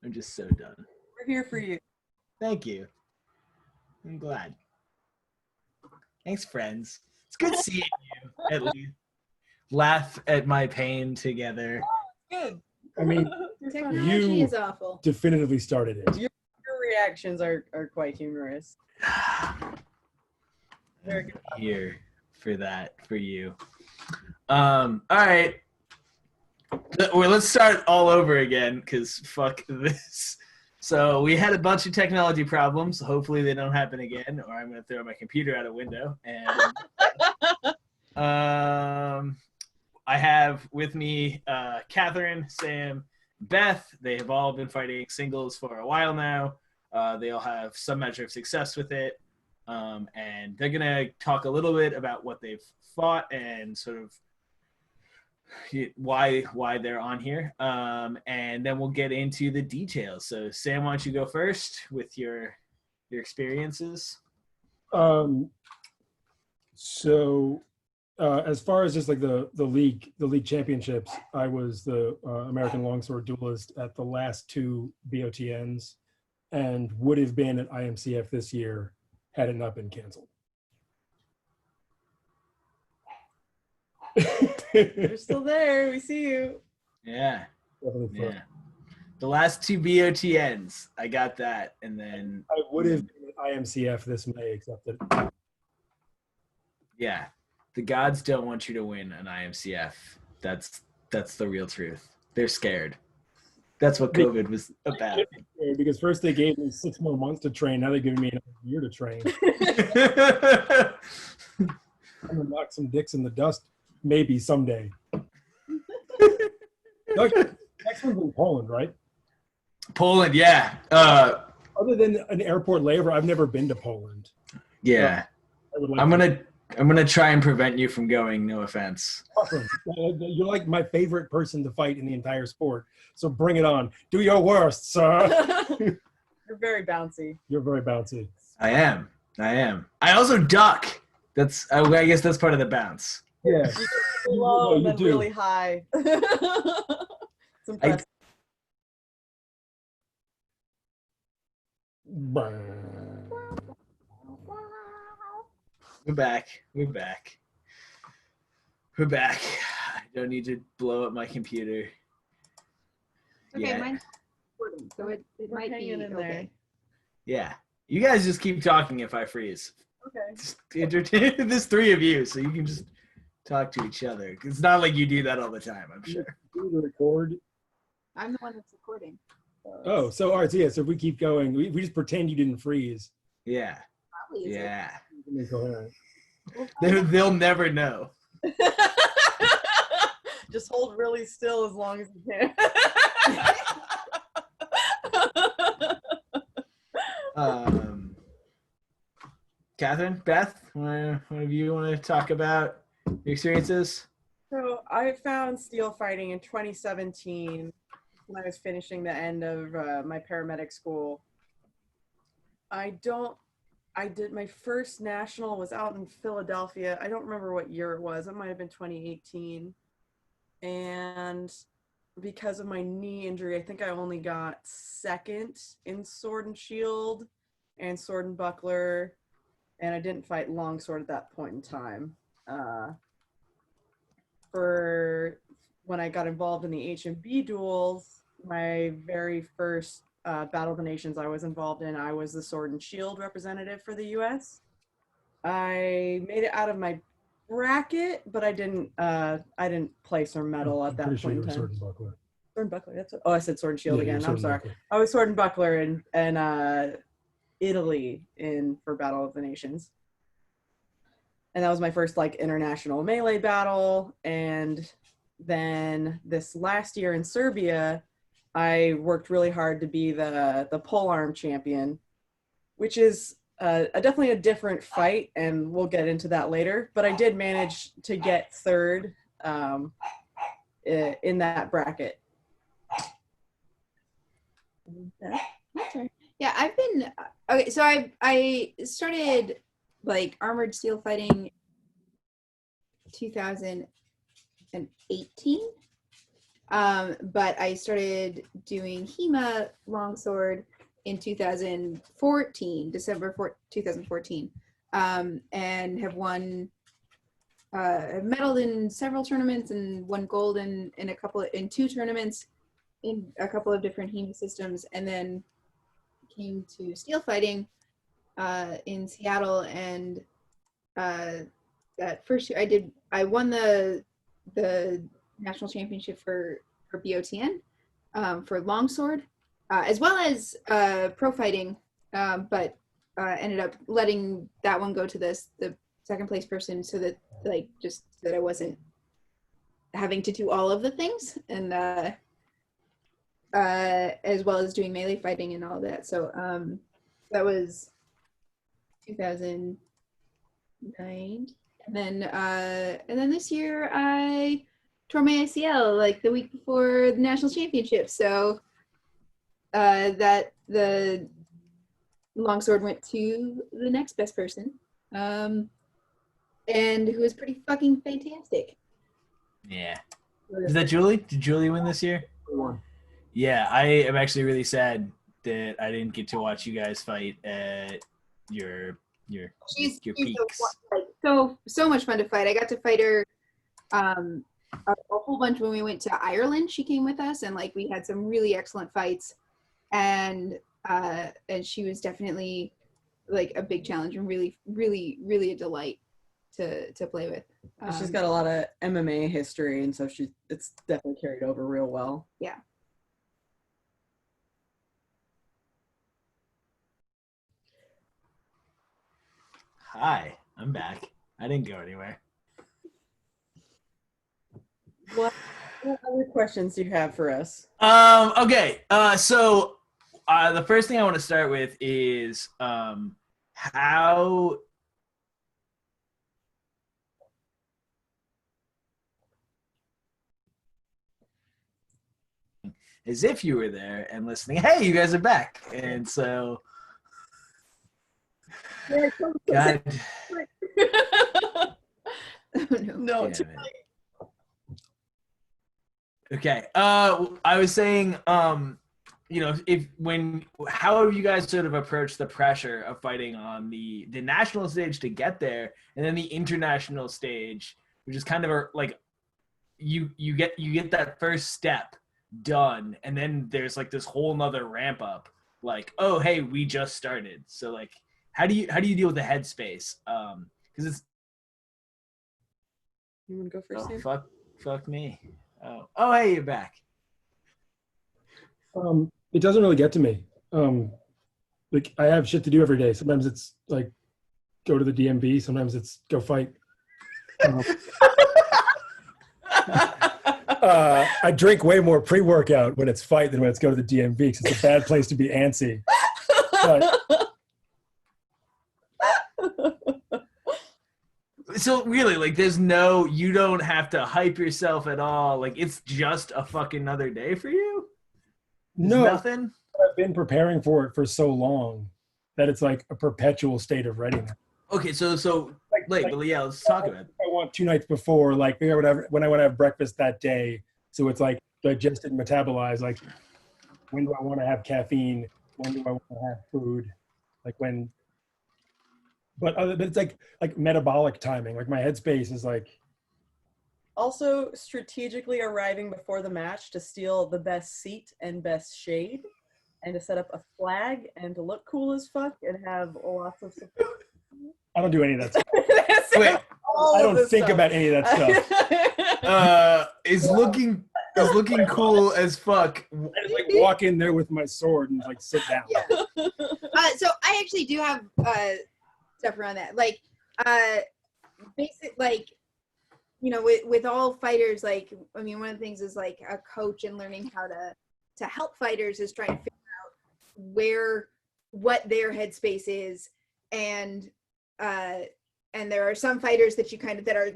I'm just so done. We're here for you. Thank you. I'm glad. Thanks, friends. It's good seeing you, at least. Laugh at my pain together. Good. I mean, Technology you is awful. definitively started it. Your reactions are quite humorous. Very good. Here for that, for you. All right. Well, let's start all over again, because fuck this. So we had a bunch of technology problems. Hopefully they don't happen again, or I'm going to throw my computer out a window. And I have with me Kathryn, Sam, Beth. They have all been fighting singles for a while now. They all have some measure of success with it. And they're going to talk a little bit about what they've fought and sort of why they're on here. And then we'll get into the details. So Sam, why don't you go first with your experiences? As far as just like the league championships, I was the American longsword duelist at the last two BOTNs and would have been at IMCF this year had it not been canceled. You're still there. We see you. Yeah. Definitely fun. Yeah. The last two BOTNs, I got that, and then I would have been at IMCF this May, except that yeah, the gods don't want you to win an IMCF. That's the real truth. They're scared. That's what COVID was about. because first they gave me 6 more months to train, now they're giving me another year to train. I'm gonna knock some dicks in the dust, maybe someday. Next one's in Poland, right? Poland, yeah. Other than an airport layover, I've never been to Poland. Yeah. I would like I'm gonna try and prevent you from going. No offense. Awesome. You're like my favorite person to fight in the entire sport. So bring it on. Do your worst, sir. You're very bouncy. You're very bouncy. I am. I also duck. I guess that's part of the bounce. Yeah. Low and you then do. really high. It's impressive. We're back. I don't need to blow up my computer. Okay, Yeah. mine's recording, so it We're might be hanging in okay. there. Yeah. You guys just keep talking if I freeze. Okay. Just entertain. There's three of you, so you can just talk to each other. It's not like you do that all the time, I'm sure. Do the record. I'm the one that's recording. Oh, so all right. So yeah. So if we keep going, we just pretend you didn't freeze. Yeah. Probably is it. Yeah. Incoherent. They'll never know. Just hold really still as long as you can. Kathryn, Beth, one of you want to talk about your experiences? So I found steel fighting in 2017 when I was finishing the end of my paramedic school. I did my first national was out in Philadelphia. I don't remember what year it was. It might have been 2018. And because of my knee injury, I think I only got second in sword and shield and sword and buckler. And I didn't fight longsword at that point in time. For when I got involved in the H&B duels, my very first Battle of the Nations I was involved in, I was the sword and shield representative for the US. I made it out of my bracket, but I didn't place or medal at that Pretty sure point you in were time. sword and buckler. Sword and buckler, that's what, oh, I said sword and shield Yeah, you were again. sword I'm and sorry. buckler. I was sword and buckler and Italy for Battle of the Nations. And that was my first like international melee battle. And then this last year in Serbia, I worked really hard to be the polearm champion, which is definitely a different fight, and we'll get into that later. But I did manage to get third in that bracket. Okay. Yeah, I've been okay. So I started like armored steel fighting 2018. But I started doing HEMA longsword in 2014, 2014, and have won, have medaled in several tournaments and won gold in two tournaments in a couple of different HEMA systems, and then came to steel fighting in Seattle, and that first year I won the national championship for BOTN for longsword, as well as pro fighting, but ended up letting that one go to the second place person, so that just that I wasn't having to do all of the things, and as well as doing melee fighting and all of that. So that was 2009, and then this year I tore my ACL like the week before the national championship. So that the longsword went to the next best person, and who was pretty fucking fantastic. Yeah. Is that Julie? Did Julie win this year? Yeah, I am actually really sad that I didn't get to watch you guys fight at your She's peaks. So much fun to fight. I got to fight her a whole bunch when we went to Ireland. She came with us, and we had some really excellent fights, and she was definitely a big challenge and really a delight to play with. She's got a lot of MMA history, and so it's definitely carried over real well. Yeah. Hi, I'm back. I didn't go anywhere. What other questions do you have for us? Okay. So the first thing I want to start with is how as if you were there and listening. Hey, you guys are back, and so God. No. Okay. I was saying, how have you guys sort of approached the pressure of fighting on the national stage to get there, and then the international stage, which is kind of you get that first step done, and then there's this whole nother ramp up. Oh, hey, we just started. So how do you deal with the headspace? Because it's You want to go first? Fuck me. Oh, hey, you're back. It doesn't really get to me. I have shit to do every day. Sometimes it's go to the DMV. Sometimes it's go fight. I drink way more pre-workout when it's fight than when it's go to the DMV, because it's a bad place to be antsy. But, so really, you don't have to hype yourself at all. It's just a fucking another day for you. No, nothing. I've been preparing for it for so long that it's a perpetual state of readiness. Okay, so yeah, let's talk about it. I want 2 nights before, whatever, when I want to have breakfast that day, so it's digested and metabolized. When do I want to have caffeine? When do I want to have food? When. But it's metabolic timing. My headspace is Also, strategically arriving before the match to steal the best seat and best shade, and to set up a flag and to look cool as fuck and have lots of support. I don't do any of that stuff. Wait, I don't think about any of that stuff. Is looking cool as fuck. I just walk in there with my sword and sit down. Yeah. So I actually do have stuff around that. Basic with all fighters, one of the things is a coach and learning how to help fighters is trying to figure out what their headspace is, and there are some fighters that that are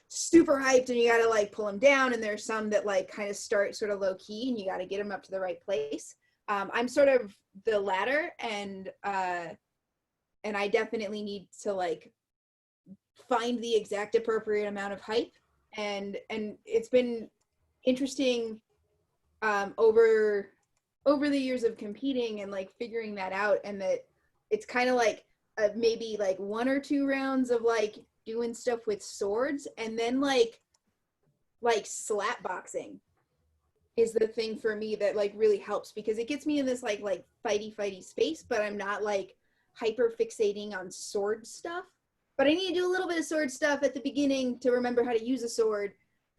super hyped and you gotta pull them down, and there's some that kind of start sort of low key and you gotta get them up to the right place. I'm sort of the latter, and I definitely need to find the exact appropriate amount of hype, and it's been interesting over the years of competing and like figuring that out, and that it's kind of like maybe like 1 or 2 rounds of like doing stuff with swords, and then like slap boxing is the thing for me that like really helps, because it gets me in this like fighty space, but I'm not like hyper fixating on sword stuff. But I need to do a little bit of sword stuff at the beginning to remember how to use a sword.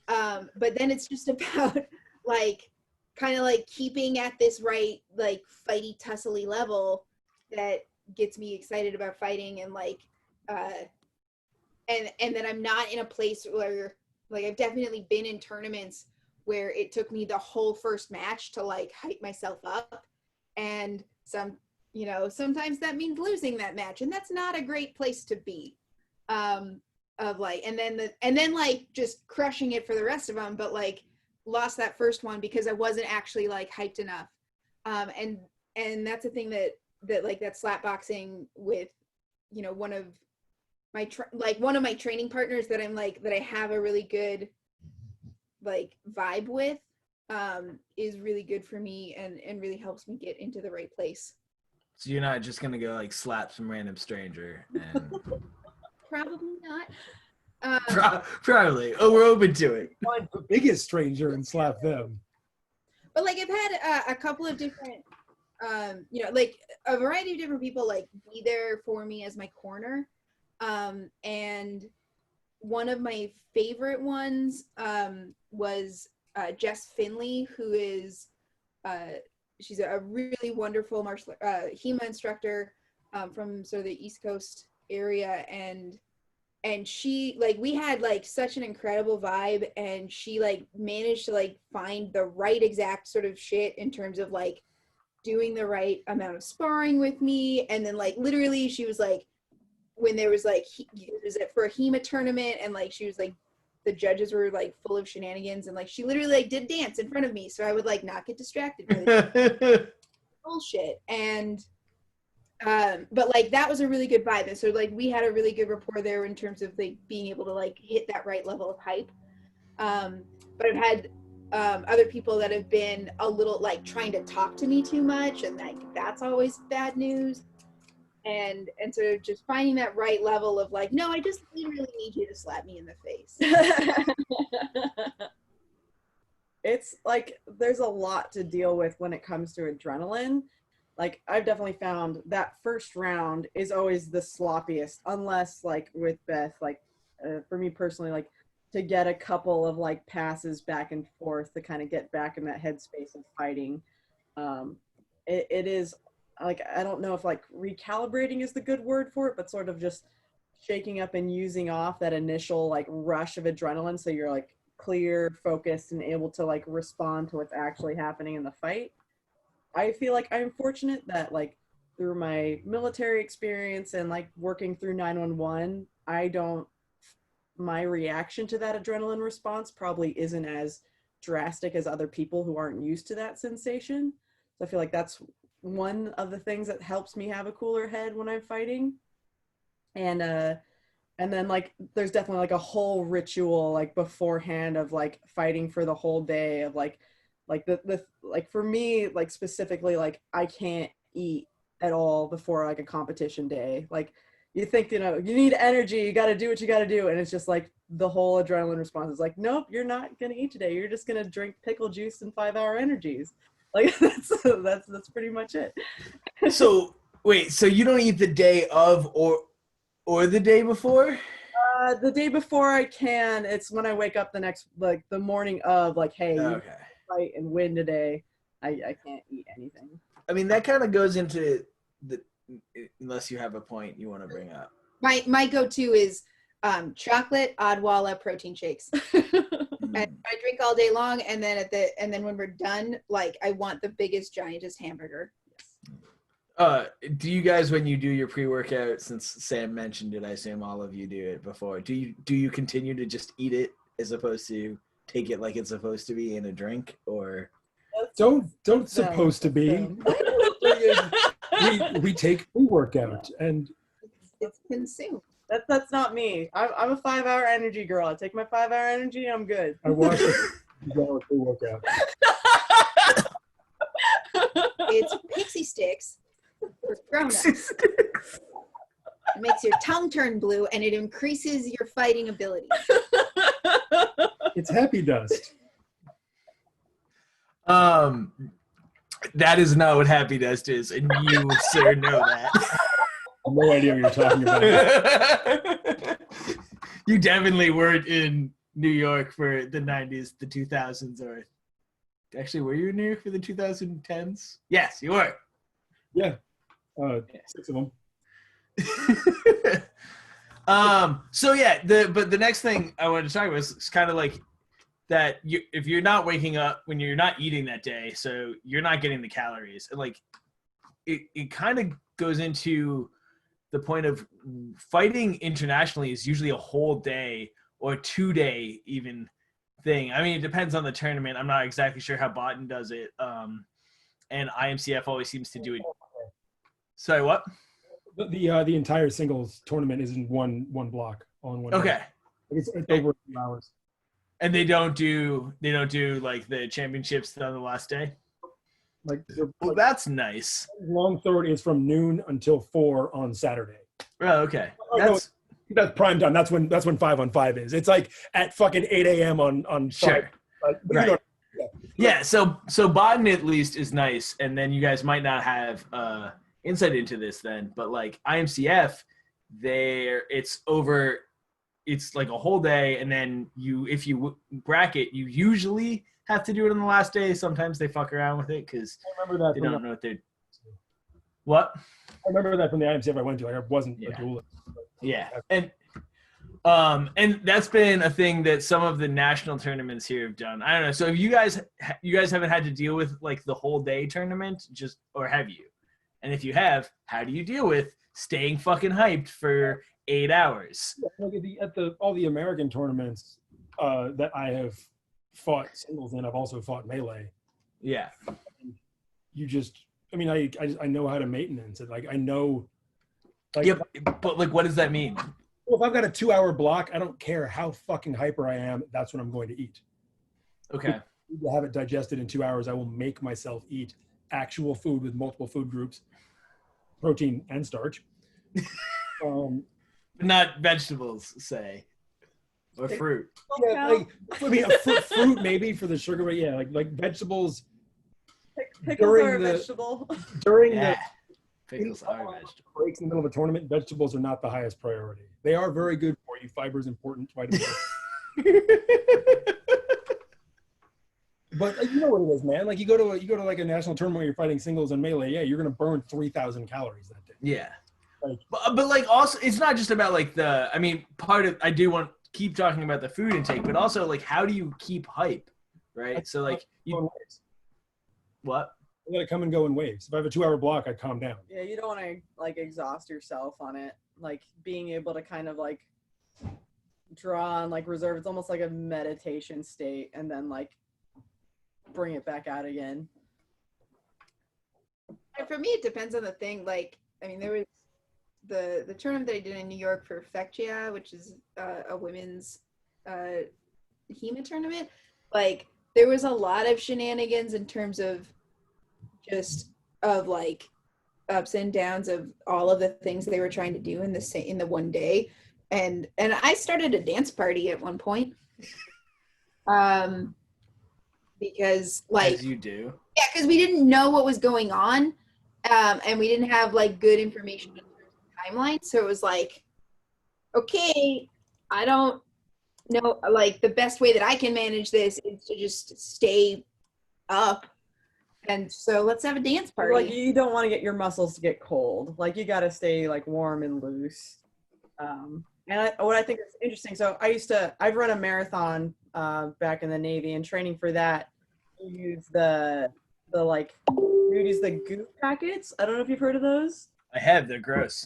But then it's just about like kind of like keeping at this right like fighty tussly level that gets me excited about fighting, and like and then I'm not in a place where like I've definitely been in tournaments where it took me the whole first match to like hype myself up, and sometimes that means losing that match, and that's not a great place to be. Of like, and then like just crushing it for the rest of them, but like lost that first one because I wasn't actually like hyped enough. And that's a thing that like that slap boxing with, one of my training partners that I'm like, that I have a really good like vibe with, is really good for me and really helps me get into the right place. So you're not just gonna go like slap some random stranger and Probably not. Probably. Oh, we're open to it. Find the biggest stranger and slap them. But like I've had a couple of different, like a variety of different people like be there for me as my corner. And one of my favorite ones was Jess Finley, who is she's a really wonderful martial HEMA instructor from sort of the East Coast area, and she like we had like such an incredible vibe, and she like managed to like find the right exact sort of shit in terms of like doing the right amount of sparring with me. And then like literally she was like, when there was like it was for a HEMA tournament, and like she was like the judges were like full of shenanigans, and like she literally like did dance in front of me so I would like not get distracted by bullshit. And but like that was a really good vibe, and so like we had a really good rapport there in terms of like being able to like hit that right level of hype. But I've had other people that have been a little like trying to talk to me too much, and like that's always bad news. And so just finding that right level of like, no, I just really need you to slap me in the face. It's like there's a lot to deal with when it comes to adrenaline. Like I've definitely found that first round is always the sloppiest, unless like with Beth, like for me personally, like to get a couple of like passes back and forth to kind of get back in that headspace of fighting. It is like, I don't know if like recalibrating is the good word for it, but sort of just shaking up and using off that initial like rush of adrenaline, so you're like clear, focused, and able to like respond to what's actually happening in the fight. I feel like I'm fortunate that like through my military experience and like working through 911, my reaction to that adrenaline response probably isn't as drastic as other people who aren't used to that sensation. So I feel like that's one of the things that helps me have a cooler head when I'm fighting. And then like there's definitely like a whole ritual like beforehand of like fighting for the whole day of like the like for me, like specifically, like I can't eat at all before like a competition day. Like you think, you need energy, you got to do what you got to do, and it's just like the whole adrenaline response is like, nope, you're not gonna eat today, you're just gonna drink pickle juice and 5-hour energies. Like that's pretty much it. So wait, so you don't eat the day of or the day before? The day before I can. It's when I wake up the morning of, like, hey, Okay. fight and win today. I can't eat anything. I mean, that kind of goes into the, unless you have a point you want to bring up. My go-to is chocolate Odwalla protein shakes. I drink all day long, and then when we're done, like I want the biggest giantest hamburger. Do you guys, when you do your pre-workout, since Sam mentioned it, I assume all of you do it before, do you continue to just eat it as opposed to take it like it's supposed to be in a drink, or don't supposed to be? we take pre-workout and it's consumed. That's not me. I'm a 5-hour energy girl. I take my 5-hour energy, I'm good. I watch it pre-workout. grown-ups. It makes your tongue turn blue, and it increases your fighting ability. It's happy dust. That is not what happy dust is, and you, sir, know that. No idea what you're talking about. You definitely weren't in New York for the 90s, the 2000s, or actually, were you in New York for the 2010s? Yes, you were. Yeah, 6 of them. So yeah, but the next thing I wanted to talk about is kind of like that if you're not waking up when you're not eating that day, so you're not getting the calories, and like it kind of goes into the point of fighting internationally is usually a whole day or 2-day even thing. I mean, it depends on the tournament. I'm not exactly sure how Botten does it. And IMCF always seems to do it. Sorry, what? The entire singles tournament is in one block on one. Okay. Day. It's over 2 hours. And they don't do like the championships on the last day. Well, that's nice. Long third is from noon until 4 on Saturday. Oh, okay. That's prime time. That's when 5-on-5 is. It's like at fucking 8 a.m. on sure. Right. Yeah. So Botten at least is nice, and then you guys might not have insight into this then, but like IMCF, it's like a whole day, and then if you bracket, you usually have to do it on the last day. Sometimes they fuck around with it because they don't know what they're. What? I remember that from the IMCF I went to. I wasn't a duelist. Yeah, and that's been a thing that some of the national tournaments here have done. I don't know. So if you guys haven't had to deal with like the whole day tournament, or have you? And if you have, how do you deal with staying fucking hyped for 8 hours? Look at all the American tournaments that I have fought singles in, I've also fought melee. Yeah. I know how to maintenance it. Like I know. Like, yeah, but like, what does that mean? Well, if I've got a 2-hour block, I don't care how fucking hyper I am. That's what I'm going to eat. Okay. To have it digested in 2 hours, I will make myself eat actual food with multiple food groups, protein and starch. Not vegetables, say, or fruit. Yeah, like I mean, fruit maybe for the sugar, but yeah, like vegetables. Pickles are a vegetable. Pickles are vegetables. Breaks in the middle of a tournament, vegetables are not the highest priority. They are very good for you. Fiber is important. Vitamin But you know what it is, man. Like you go to like a national tournament where you're fighting singles and melee. Yeah, you're gonna burn 3,000 calories that day. Yeah. But like also, it's not just about like I do want to keep talking about the food intake, but also like how do you keep hype, right? So like what? I gotta come and go in waves. If I have a 2-hour block, I calm down. Yeah, you don't want to like exhaust yourself on it. Like being able to kind of like draw on like reserve. It's almost like a meditation state, and then like bring it back out again. And for me, it depends on the thing. Like, I mean, there was the tournament that I did in New York for Fectia, which is a women's HEMA tournament. Like, there was a lot of shenanigans in terms of just of like ups and downs of all of the things they were trying to do in the one day. And I started a dance party at one point. Because like as you do. Yeah, because we didn't know what was going on. And we didn't have like good information in terms of timeline. So it was like, okay, I don't know, like the best way that I can manage this is to just stay up. And so let's have a dance party. Like you don't want to get your muscles to get cold. Like you got to stay like warm and loose. What I think is interesting. So I've run a marathon back in the Navy, and training for that, you use the goop packets. I don't know if you've heard of those. I have. They're gross.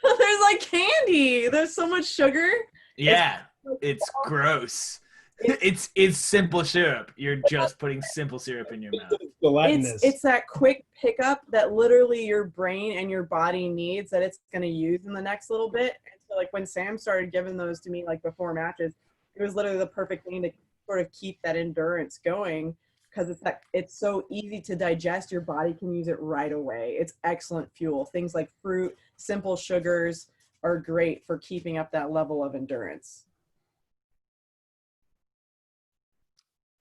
There's like candy. There's so much sugar. Yeah, it's gross. It's simple syrup. You're just putting simple syrup in your mouth. It's that quick pickup that literally your brain and your body needs that it's going to use in the next little bit. And so like when Sam started giving those to me like before matches, it was literally the perfect thing to sort of keep that endurance going. because it's so easy to digest. Your body can use it right away. It's excellent fuel. Things like fruit, simple sugars are great for keeping up that level of endurance.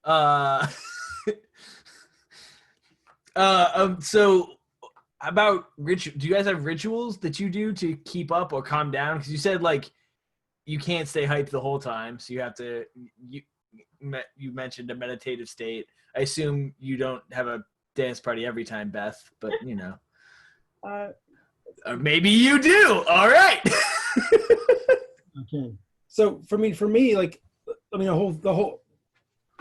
So about do you guys have rituals that you do to keep up or calm down? Because you said like you can't stay hyped the whole time, so you have to. You mentioned a meditative state. I assume you don't have a dance party every time, Beth, but you know, or maybe you do. All right. Okay. So for me, like, I mean, the whole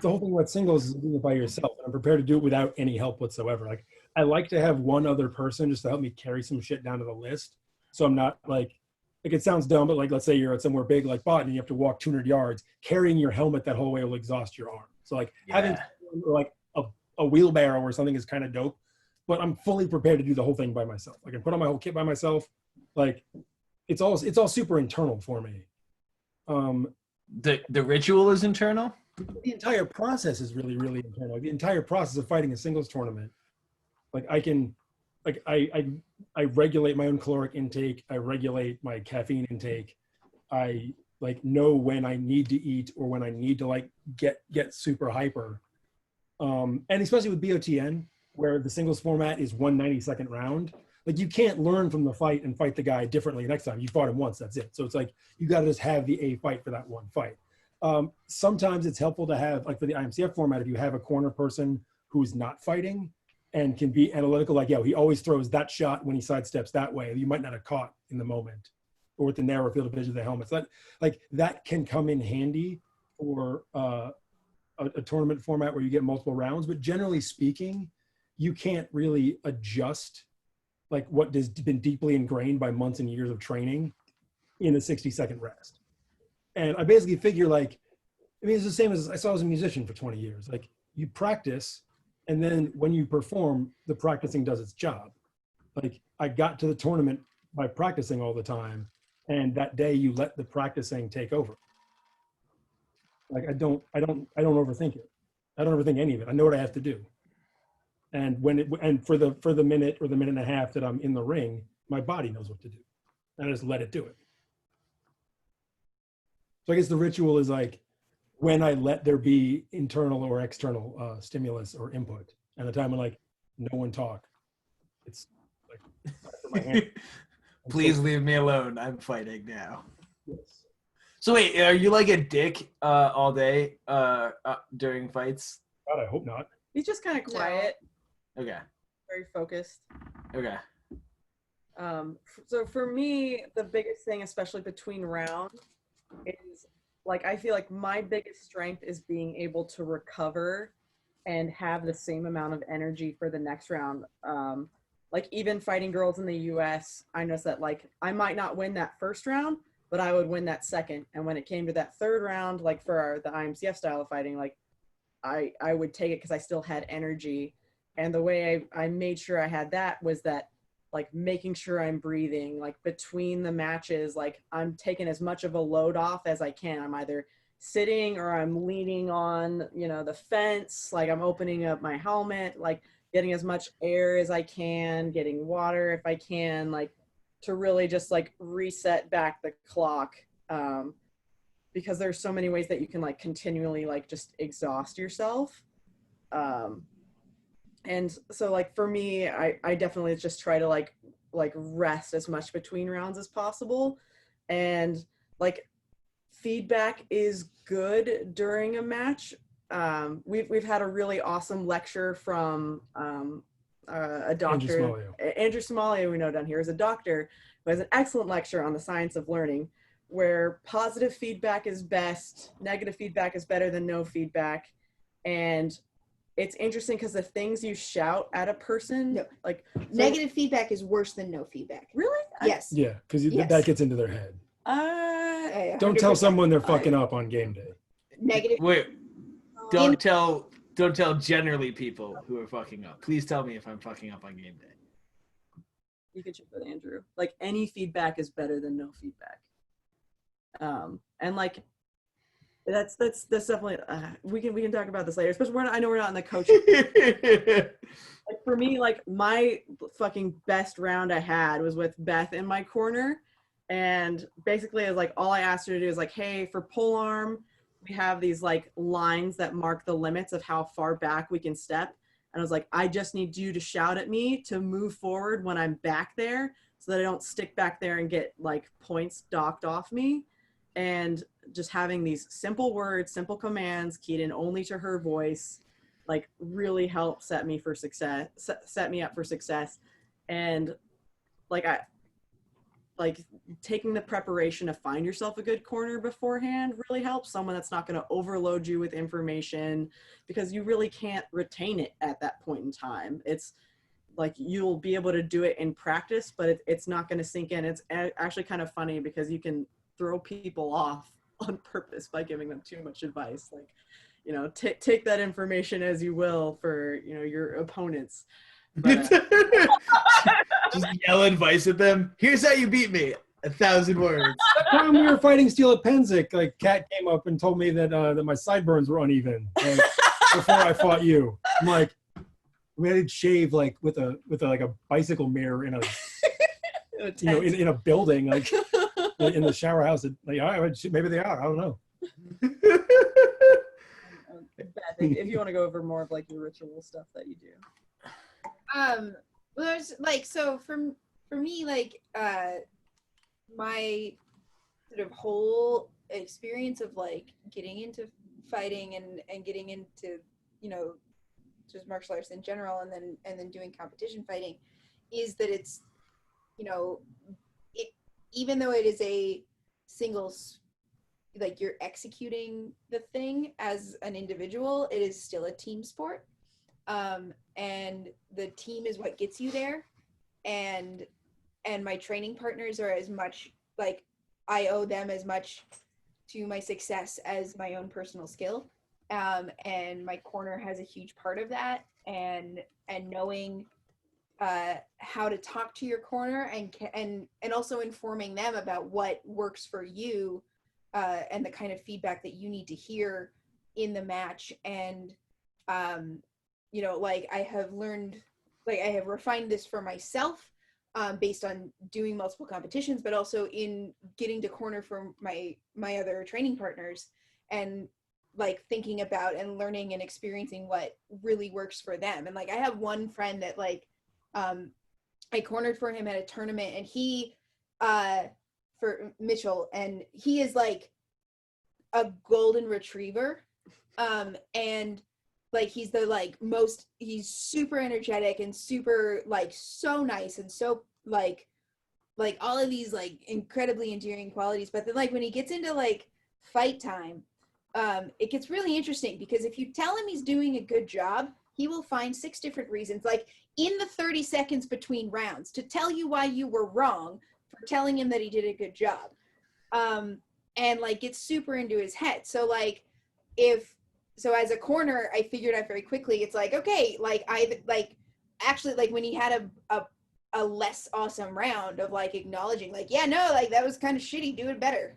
thing about singles is doing it by yourself. And I'm prepared to do it without any help whatsoever. Like, I like to have one other person just to help me carry some shit down to the list. So I'm not like it sounds dumb, but like, let's say you're at somewhere big like Boston and you have to walk 200 yards, carrying your helmet that whole way will exhaust your arm. So like having like a wheelbarrow or something is kind of dope, but I'm fully prepared to do the whole thing by myself. I can put on my whole kit by myself. Like it's all super internal for me. The ritual is internal. The entire process is really, really internal. Like the entire process of fighting a singles tournament, like I regulate my own caloric intake. I regulate my caffeine intake. I like know when I need to eat or when I need to like get super hyper. And especially with BOTN, where the singles format is 1 92nd round, like you can't learn from the fight and fight the guy differently next time. You fought him once, that's it. So it's like you got to just have the A fight for that one fight. Sometimes it's helpful to have, like for the IMCF format, if you have a corner person who's not fighting and can be analytical, like, yeah, he always throws that shot when he sidesteps that way. You might not have caught in the moment, or with the narrow field of vision of the helmets. That can come in handy for a tournament format where you get multiple rounds. But generally speaking, you can't really adjust like what has been deeply ingrained by months and years of training in a 60-second rest. And I basically figure like, I mean, it's the same as I saw as a musician for 20 years. Like you practice, and then when you perform, the practicing does its job. Like I got to the tournament by practicing all the time, and that day you let the practicing take over. Like I don't overthink it. I don't overthink any of it. I know what I have to do. And for the minute or the minute and a half that I'm in the ring, my body knows what to do. And I just let it do it. So I guess the ritual is like when I let there be internal or external stimulus or input, and the time when like no one talk, it's like for my hand. Please leave me alone. I'm fighting now. Yes. So wait, are you like a dick all day during fights? God, I hope not. He's just kind of quiet, Okay. very focused. Okay. So for me, the biggest thing, especially between rounds, is like I feel like my biggest strength is being able to recover and have the same amount of energy for the next round. Like even fighting girls in the US, I noticed that like I might not win that first round, but I would win that second. And when it came to that third round, like for the IMCF style of fighting, like I would take it because I still had energy. And the way I made sure I had that was that like making sure I'm breathing, like between the matches, like I'm taking as much of a load off as I can. I'm either sitting or I'm leaning on, the fence, like I'm opening up my helmet, like getting as much air as I can, getting water if I can, like to really just like reset back the clock. Because there's so many ways that you can like continually like just exhaust yourself. And so like for me, I definitely just try to like rest as much between rounds as possible. And like feedback is good during a match. We've had a really awesome lecture from a doctor, Andrew Somalia, we know down here is a doctor who has an excellent lecture on the science of learning, where positive feedback is best, negative feedback is better than no feedback. And it's interesting because the things you shout at a person, like negative feedback is worse than no feedback. Really? Yes. Yeah, because that gets into their head. Don't tell someone they're fucking up on game day. Negative. Wait. Don't tell generally people who are fucking up. Please tell me if I'm fucking up on game day. You can check with Andrew. Like any feedback is better than no feedback. And like That's definitely we can talk about this later. Especially I know we're not in the coaching. Like for me, like my fucking best round I had was with Beth in my corner, and basically it was like all I asked her to do is like, hey, for pole arm, we have these like lines that mark the limits of how far back we can step. And I was like, I just need you to shout at me to move forward when I'm back there, so that I don't stick back there and get like points docked off me. And just having these simple words, simple commands keyed in only to her voice, like really helped set me for success, set me up for success. And like like taking the preparation to find yourself a good corner beforehand really helps. Someone that's not going to overload you with information, because you really can't retain it at that point in time. It's like you'll be able to do it in practice, but it's not going to sink in. It's actually kind of funny because you can throw people off on purpose by giving them too much advice. Like, you know, take that information as you will for, you know, your opponents. But, just yell advice at them. Here's how you beat me. 1,000 words. The time we were fighting Steel at Penzic, like Kat came up and told me that that my sideburns were uneven before I fought you. I'm like, we had to shave like with a like a bicycle mirror in a you know in a building, like in the shower house. Like, all right, maybe they are. I don't know. Beth, if you want to go over more of like your ritual stuff that you do. Well, there's like, so for me, like my sort of whole experience of like getting into fighting and getting into, you know, just martial arts in general, and then doing competition fighting, is that it's, you know, it, even though it is a singles, like you're executing the thing as an individual, it is still a team sport. And the team is what gets you there. And my training partners are as much, like, I owe them as much to my success as my own personal skill. And my corner has a huge part of that, and knowing how to talk to your corner, and also informing them about what works for you, and the kind of feedback that you need to hear in the match. And you know, like I have learned, like I have refined this for myself, based on doing multiple competitions, but also in getting to corner for my other training partners, and like thinking about and learning and experiencing what really works for them. And like I have one friend that like I cornered for him at a tournament, and he for Mitchell, and he is like a golden retriever, and like he's the like most, he's super energetic and super like so nice and so like all of these like incredibly endearing qualities. But then like when he gets into like fight time, it gets really interesting, because if you tell him he's doing a good job, he will find 6 different reasons, like in the 30 seconds between rounds, to tell you why you were wrong for telling him that he did a good job. And like gets super into his head. So like so as a corner, I figured out very quickly, it's like, okay, like I like actually like when he had a less awesome round of like acknowledging like, yeah, no, like that was kind of shitty, do it better.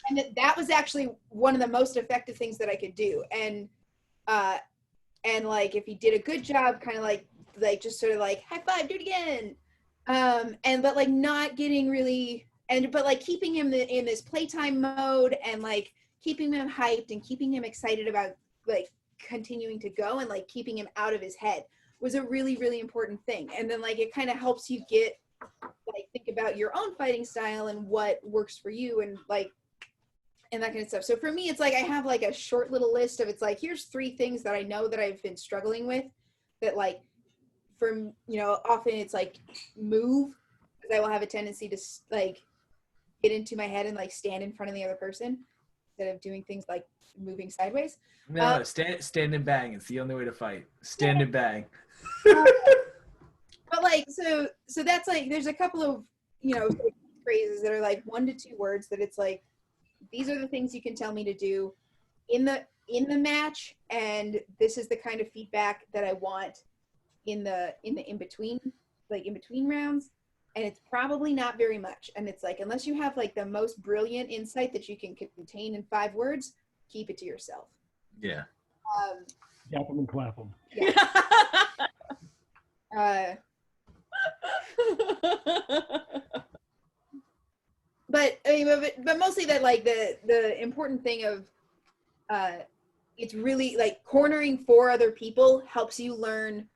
And that was actually one of the most effective things that I could do. And like if he did a good job, kind of like just sort of like high five, do it again. But like not getting really, but like keeping him in this playtime mode, and like keeping him hyped and keeping him excited about like continuing to go, and like keeping him out of his head was a really, really important thing. And then like it kind of helps you get like think about your own fighting style and what works for you, and like and that kind of stuff. So for me, it's like I have like a short little list of, it's like, here's 3 things that I know that I've been struggling with, that like from, you know, often it's like move, because I will have a tendency to like get into my head and like stand in front of the other person instead of doing things like moving sideways. No, stand and bang. It's the only way to fight. Stand and bang. But like, so that's like, there's a couple of, you know, phrases that are like 1 to 2 words that it's like, these are the things you can tell me to do in the match, and this is the kind of feedback that I want in between, like in between rounds. and it's probably not very much. And it's like, unless you have like the most brilliant insight that you can contain in 5 words, keep it to yourself. Yeah. Yap 'em and clap 'em. But I mean, but mostly that like the important thing of it's really like cornering for other people helps you learn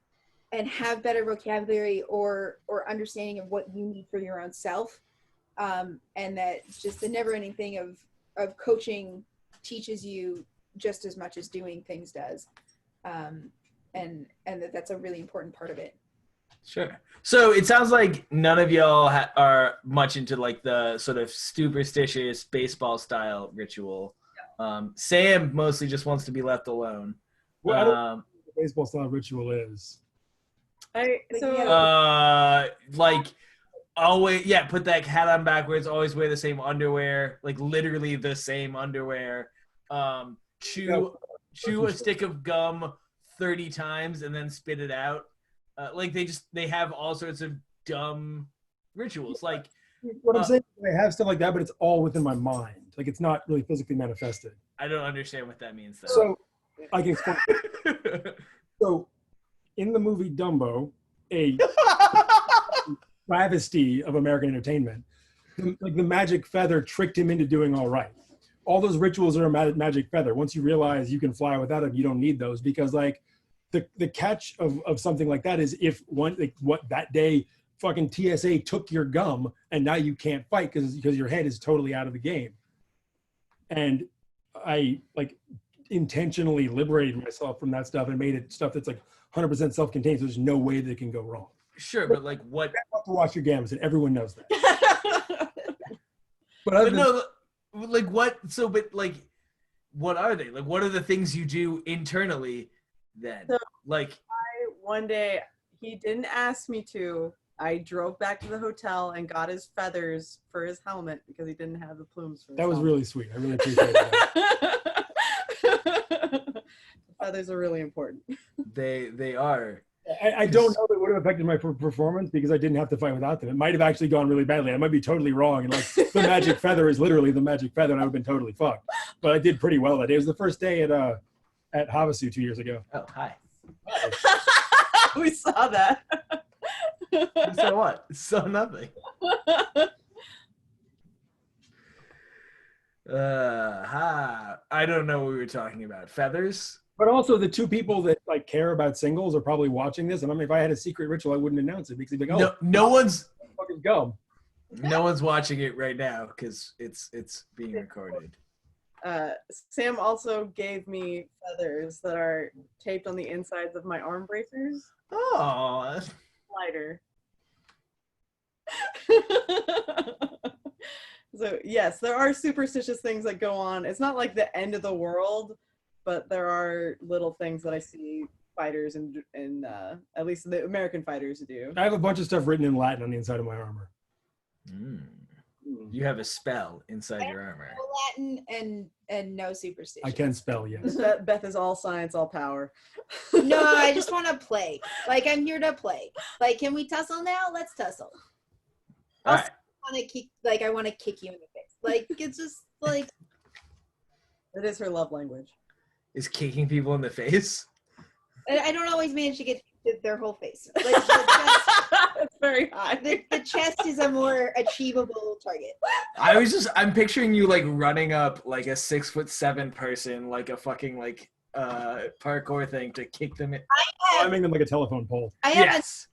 and have better vocabulary or understanding of what you need for your own self, and that just the never-ending thing of coaching teaches you just as much as doing things does, and that's a really important part of it. Sure. So it sounds like none of y'all are much into like the sort of superstitious baseball style ritual. Sam mostly just wants to be left alone. Well, I don't know what the baseball style ritual is. Like always, put that hat on backwards, always wear the same underwear, like literally the same underwear. Chew a stick of gum 30 times and then spit it out. Like they have all sorts of dumb rituals. Like what I'm saying, I have stuff like that, but it's all within my mind. Like it's not really physically manifested. I don't understand what that means though. So I can explain. So in the movie Dumbo, a travesty of American entertainment, the magic feather tricked him into doing all right. All those rituals are a magic feather. Once you realize you can fly without it, you don't need those, because like the catch of something like that is if that day fucking TSA took your gum and now you can't fight because your head is totally out of the game. And I like intentionally liberated myself from that stuff and made it stuff that's like 100% self-contained. So there's no way that it can go wrong. Sure, but like what? You have to watch your games, and everyone knows that. but no, like what? So, but like, what are they? Like, what are the things you do internally? Then, So, like, one day he didn't ask me to. I drove back to the hotel and got his feathers for his helmet because he didn't have the plumes for his that was helmet. really sweet. I really appreciate that. Feathers are really important. they are. I don't know if it would have affected my performance because I didn't have to fight without them. It might have actually gone really badly. I might be totally wrong. And like the magic feather is literally the magic feather, and I would have been totally fucked. But I did pretty well that day. It was the first day at Havasu 2 years ago. Oh, hi. We saw that. So what? So nothing. I don't know what we were talking about. Feathers? But also the 2 people that like care about singles are probably watching this. And I mean, if I had a secret ritual, I wouldn't announce it because they'd be like, no one's fucking gum. No one's watching it right now because it's being recorded. Sam also gave me feathers that are taped on the insides of my arm bracers. Oh, Lighter. So yes, there are superstitious things that go on. It's not like the end of the world, but there are little things that I see fighters and at least the American fighters do. I have a bunch of stuff written in Latin on the inside of my armor. You have a spell inside your armor. No Latin and no superstition. I can spell, yes. Beth is all science, all power. No, I just want to play. Like, I'm here to play. Like, can we tussle now? Let's tussle. All right. I want to kick you in the face. Like, it's just like. It is her love language. Is kicking people in the face? I don't always manage to get their whole face. Like, the chest, it's very high. the chest is a more achievable target. I'm picturing you like running up like a 6'7" person, like a fucking like parkour thing to kick them in. Climbing them like a telephone pole. I have Yes.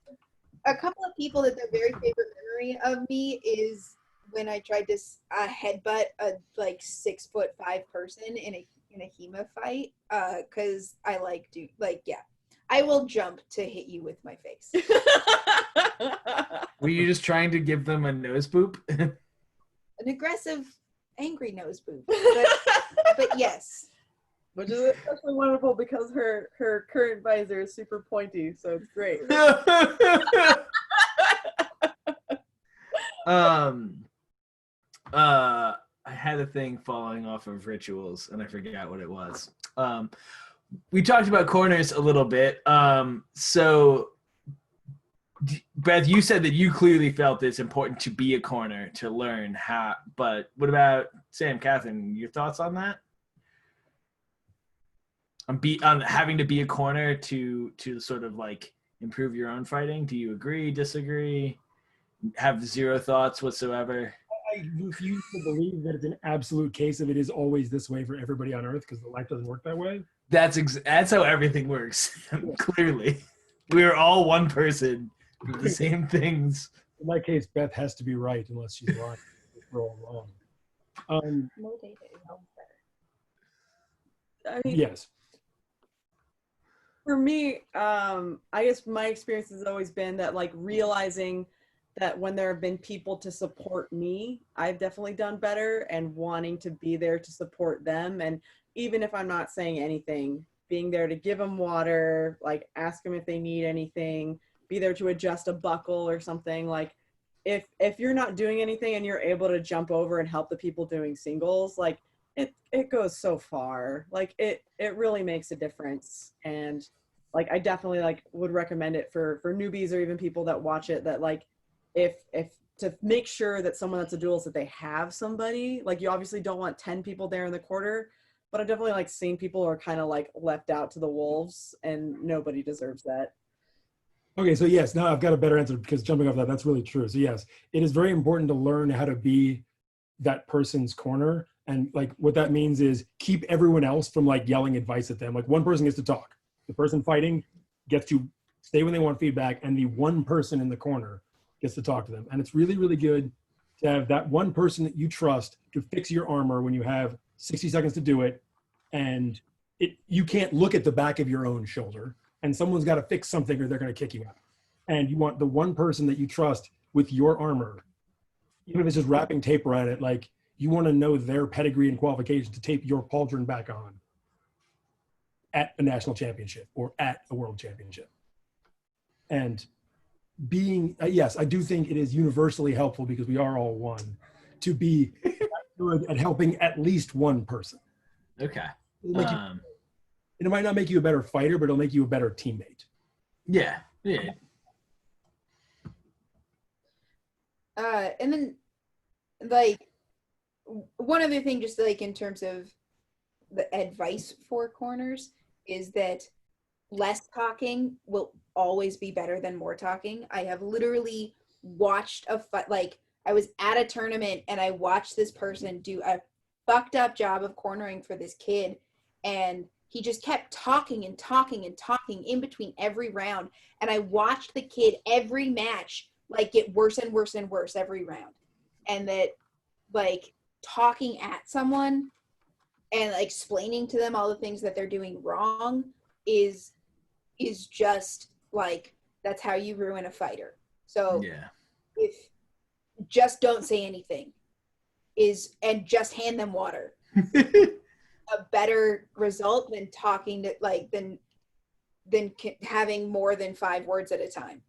a couple of people that their very favorite memory of me is when I tried to headbutt a like 6'5" person in a HEMA fight, because I I will jump to hit you with my face. Were you just trying to give them a nose boop? An aggressive, angry nose boop. But yes. Which is especially wonderful because her current visor is super pointy, so it's great. I had a thing falling off of rituals and I forgot what it was. We talked about corners a little bit. So Beth, you said that you clearly felt it's important to be a corner to learn how, but what about Sam, Kathryn, your thoughts on that? On having to be a corner to sort of like improve your own fighting? Do you agree, disagree, have zero thoughts whatsoever? I refuse to believe that it's an absolute case of it is always this way for everybody on Earth, because the life doesn't work that way. That's how everything works. Clearly, we are all one person with the same things. In my case, Beth has to be right unless she's lying. We're all wrong. I mean, Yes. for me, I guess my experience has always been that, like, realizing that when there have been people to support me, I've definitely done better, and wanting to be there to support them. And even if I'm not saying anything, being there to give them water, like ask them if they need anything, be there to adjust a buckle or something. Like, if you're not doing anything and you're able to jump over and help the people doing singles, like, it goes so far. Like, it really makes a difference. And like, I definitely like would recommend it for newbies or even people that watch it, that like, if to make sure that someone that's a duelist, that they have somebody. Like, you obviously don't want 10 people there in the quarter, but I've definitely like seen people who are kind of like left out to the wolves, and nobody deserves that. Okay, so yes, now I've got a better answer, because jumping off that, that's really true. So yes, it is very important to learn how to be that person's corner. And like what that means is keep everyone else from like yelling advice at them. Like, one person gets to talk. The person fighting gets to stay when they want feedback, and the one person in the corner gets to talk to them. And it's really, really good to have that one person that you trust to fix your armor when you have 60 seconds to do it. And you can't look at the back of your own shoulder, and someone's got to fix something or they're going to kick you out. And you want the one person that you trust with your armor, even if it's just wrapping tape around it, like, you want to know their pedigree and qualifications to tape your pauldron back on at a national championship or at a world championship. And being, yes, I do think it is universally helpful, because we are all one, to be good at helping at least one person. Okay. It might not make you a better fighter, but it'll make you a better teammate. Yeah. And then, like, one other thing, just like in terms of the advice for corners, is that less talking will always be better than more talking. I have literally watched a fight, like, I was at a tournament and I watched this person do a fucked up job of cornering for this kid, and he just kept talking and talking and talking in between every round, and I watched the kid every match like get worse and worse and worse every round. And that, like, talking at someone and like, explaining to them all the things that they're doing wrong is just like, that's how you ruin a fighter. So Yeah. if just don't say anything and just hand them water, a better result than talking to, like, than having more than 5 words at a time.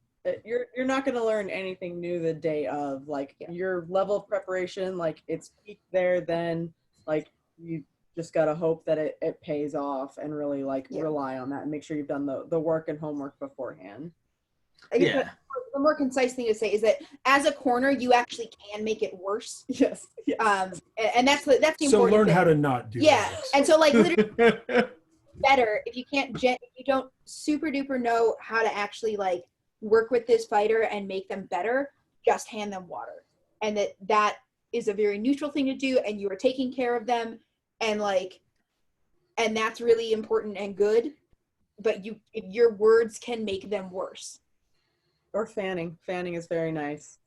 You're not going to learn anything new the day of. Like, your level of preparation, like, it's peaked there, then like, you just got to hope that it pays off, and really like rely on that and make sure you've done the work and homework beforehand. I guess the more concise thing to say is that as a corner, you actually can make it worse. Yes. And that's the important So learn thing. how to not do that. And so, like, literally better if you don't super duper know how to actually like work with this fighter and make them better, just hand them water. And that is a very neutral thing to do, and you are taking care of them, and like, and that's really important and good, but your words can make them worse. Or fanning is very nice,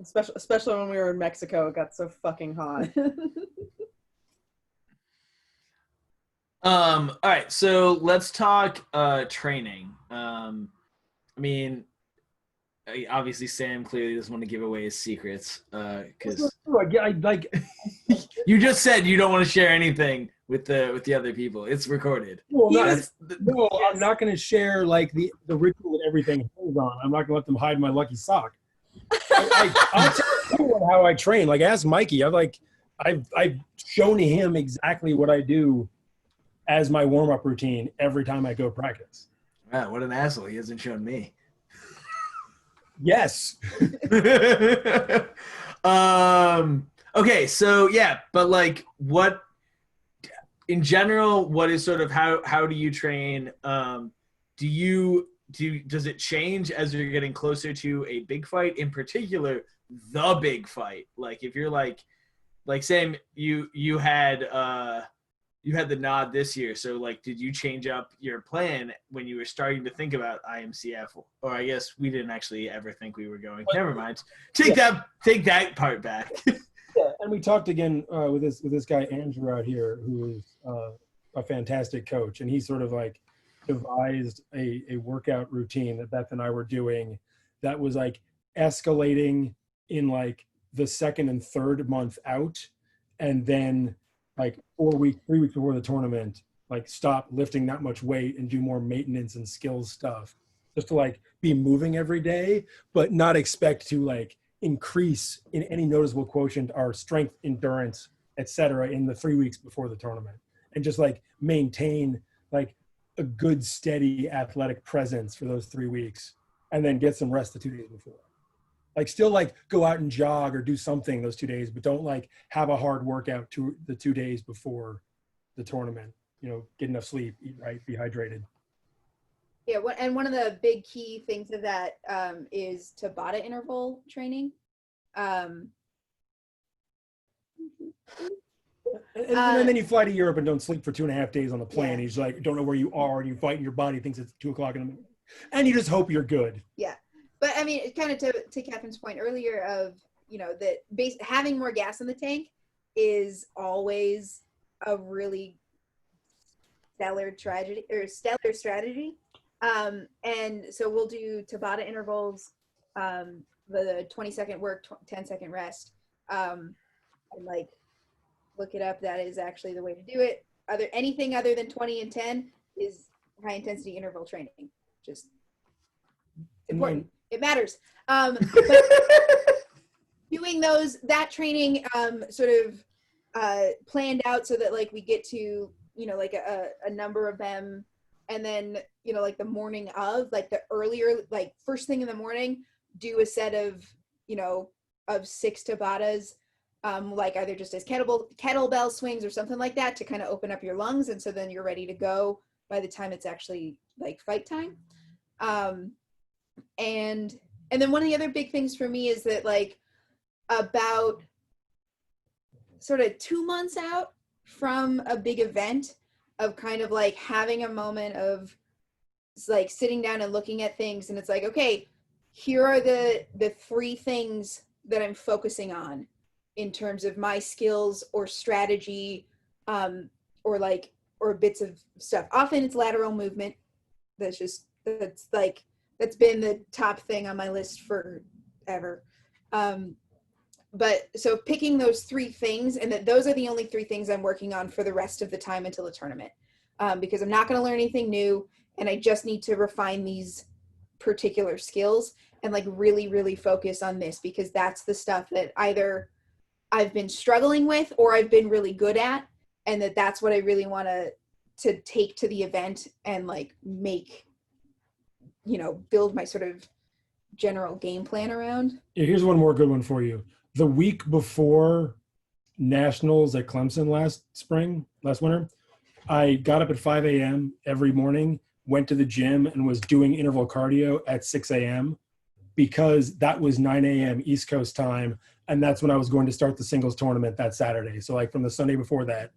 especially when we were in Mexico. It got so fucking hot. All right, so let's talk training. I mean, obviously Sam clearly doesn't want to give away his secrets, because you just said you don't want to share anything with the other people. It's recorded. Well, I'm not going to share like the ritual that everything hangs on. I'm not going to let them hide my lucky sock. I'll tell everyone how I train. Like, ask Mikey. I've shown him exactly what I do as my warm-up routine every time I go practice. Wow, what an asshole. He hasn't shown me. Yes. Okay, so yeah, but like what in general, what is sort of how do you train? Does it change as you're getting closer to a big fight? In particular, the big fight. Like if you're like Sam, you had the nod this year. So like, did you change up your plan when you were starting to think about IMCF? Or I guess we didn't actually ever think we were going. Never mind. Take that part back. Yeah, and we talked again with this guy Andrew out here, who is a fantastic coach, and he sort of like devised a workout routine that Beth and I were doing that was like escalating in like the second and third month out, and then like 3 weeks before the tournament, like stop lifting that much weight and do more maintenance and skills stuff, just to like be moving every day, but not expect to like increase in any noticeable quotient our strength, endurance, etc. in the 3 weeks before the tournament, and just like maintain like a good steady athletic presence for those 3 weeks, and then get some rest the 2 days before. Like still like go out and jog or do something those 2 days, but don't like have a hard workout the 2 days before the tournament. You know, get enough sleep, eat right, be hydrated. Yeah, and one of the big key things of that is Tabata interval training. And then you fly to Europe and don't sleep for 2.5 days on the plane. Yeah. And you just like don't know where you are, and you fight, and your body thinks it's 2 o'clock in the morning, and you just hope you're good. Yeah, but I mean, kind of to Kathryn's point earlier of, you know, that having more gas in the tank is always a really stellar strategy. And so we'll do Tabata intervals, the 20-second work, 10-second rest, and like look it up. That is actually the way to do it. Anything other than 20 and 10 is high intensity interval training. Just important. It matters. But doing that training sort of planned out so that like we get to, you know, like a number of them, and then, you know, like the morning of, like the earlier, like first thing in the morning, do a set of, you know, of 6 Tabatas, like either just as kettlebell swings or something like that to kind of open up your lungs, and so then you're ready to go by the time it's actually like fight time. And then one of the other big things for me is that like about sort of 2 months out from a big event, of kind of like having a moment of like sitting down and looking at things, and it's like, okay, here are the 3 things that I'm focusing on in terms of my skills or strategy, or bits of stuff. Often it's lateral movement. That's been the top thing on my list forever. But so picking those 3 things, and that those are the only 3 things I'm working on for the rest of the time until the tournament, because I'm not going to learn anything new, and I just need to refine these particular skills and like really, really focus on this, because that's the stuff that either I've been struggling with or I've been really good at, and that's what I really want to take to the event and like make, you know, build my sort of general game plan around. Yeah, here's one more good one for you. The week before nationals at Clemson last winter, I got up at 5 a.m. every morning, went to the gym, and was doing interval cardio at 6 a.m. because that was 9 a.m. East Coast time, and that's when I was going to start the singles tournament that Saturday. So like from the Sunday before that,